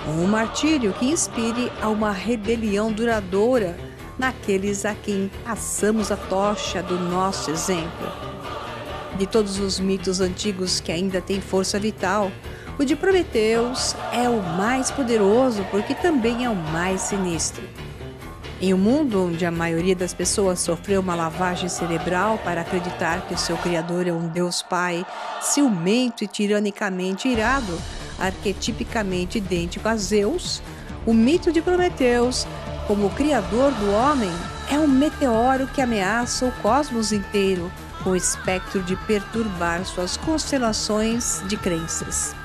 um martírio que inspire a uma rebelião duradoura naqueles a quem passamos a tocha do nosso exemplo. De todos os mitos antigos que ainda têm força vital, o de Prometeus é o mais poderoso porque também é o mais sinistro. Em um mundo onde a maioria das pessoas sofreu uma lavagem cerebral para acreditar que o seu Criador é um Deus Pai ciumento e tiranicamente irado, arquetipicamente idêntico a Zeus, o mito de Prometeus, como o Criador do homem, é um meteoro que ameaça o cosmos inteiro, com o espectro de perturbar suas constelações de crenças.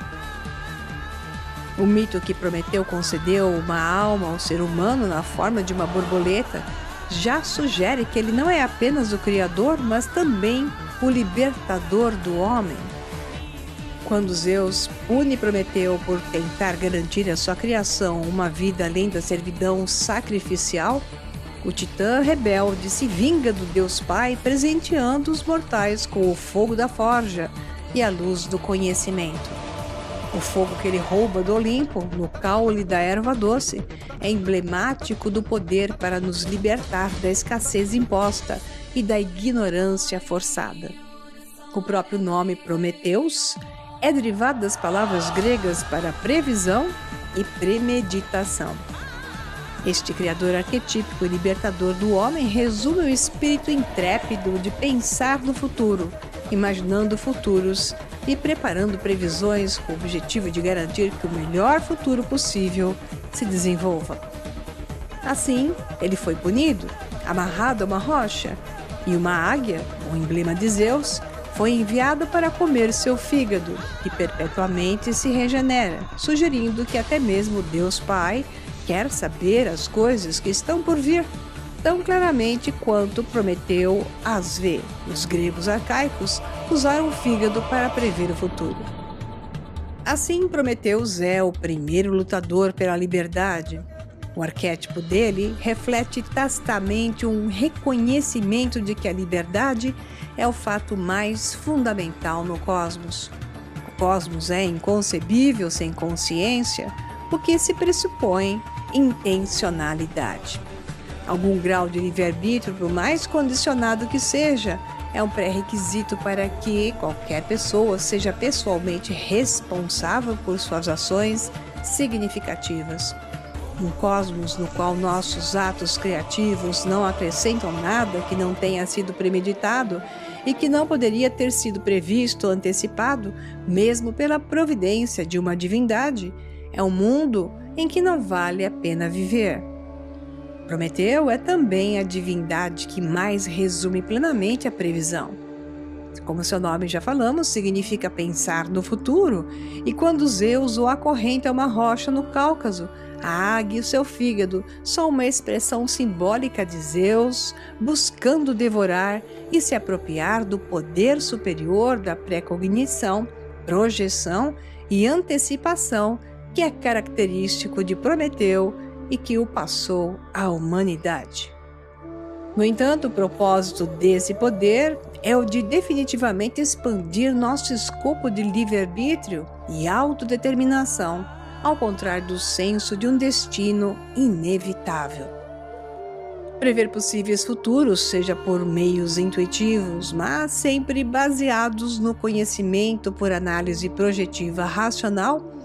O mito que Prometeu concedeu uma alma ao ser humano na forma de uma borboleta já sugere que ele não é apenas o Criador, mas também o libertador do homem. Quando Zeus pune Prometeu por tentar garantir à sua criação uma vida além da servidão sacrificial, o titã rebelde se vinga do Deus Pai, presenteando os mortais com o fogo da forja e a luz do conhecimento. O fogo que ele rouba do Olimpo, no caule da erva doce, é emblemático do poder para nos libertar da escassez imposta e da ignorância forçada. O próprio nome Prometeus é derivado das palavras gregas para previsão e premeditação. Este criador arquetípico e libertador do homem resume o espírito intrépido de pensar no futuro, imaginando futuros e preparando previsões com o objetivo de garantir que o melhor futuro possível se desenvolva. Assim, ele foi punido, amarrado a uma rocha, e uma águia, o emblema de Zeus, foi enviada para comer seu fígado, que perpetuamente se regenera, sugerindo que até mesmo Deus Pai quer saber as coisas que estão por vir, tão claramente quanto Prometeu as vê. Os gregos arcaicos usaram o fígado para prever o futuro. Assim, Prometeus é o primeiro lutador pela liberdade. O arquétipo dele reflete tacitamente um reconhecimento de que a liberdade é o fato mais fundamental no cosmos. O cosmos é inconcebível sem consciência, o que se pressupõe intencionalidade. Algum grau de livre-arbítrio, por mais condicionado que seja, é um pré-requisito para que qualquer pessoa seja pessoalmente responsável por suas ações significativas. Um cosmos no qual nossos atos criativos não acrescentam nada que não tenha sido premeditado e que não poderia ter sido previsto ou antecipado, mesmo pela providência de uma divindade, é um mundo em que não vale a pena viver. Prometeu é também a divindade que mais resume plenamente a previsão. Como seu nome já falamos, significa pensar no futuro, e quando Zeus o acorrenta a uma rocha no Cáucaso, a águia e o seu fígado são uma expressão simbólica de Zeus buscando devorar e se apropriar do poder superior da precognição, projeção e antecipação que é característico de Prometeu e que o passou à humanidade. No entanto, o propósito desse poder é o de definitivamente expandir nosso escopo de livre-arbítrio e autodeterminação, ao contrário do senso de um destino inevitável. Prever possíveis futuros, seja por meios intuitivos, mas sempre baseados no conhecimento por análise projetiva racional,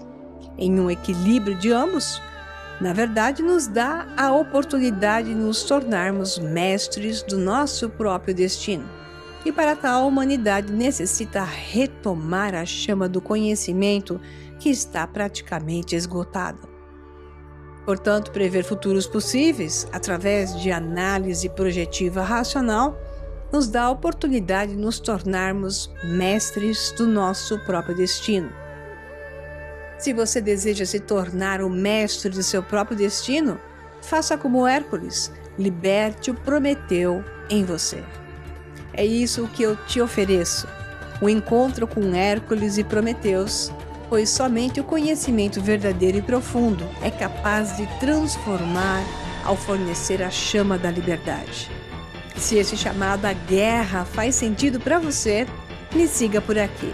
em um equilíbrio de ambos, na verdade nos dá a oportunidade de nos tornarmos mestres do nosso próprio destino. E para tal, a humanidade necessita retomar a chama do conhecimento que está praticamente esgotada. Portanto, prever futuros possíveis, através de análise projetiva racional, nos dá a oportunidade de nos tornarmos mestres do nosso próprio destino. Se você deseja se tornar o mestre de seu próprio destino, faça como Hércules, liberte o Prometeu em você. É isso que eu te ofereço, o encontro com Hércules e Prometeus, pois somente o conhecimento verdadeiro e profundo é capaz de transformar ao fornecer a chama da liberdade. Se esse chamado à guerra faz sentido para você, me siga por aqui.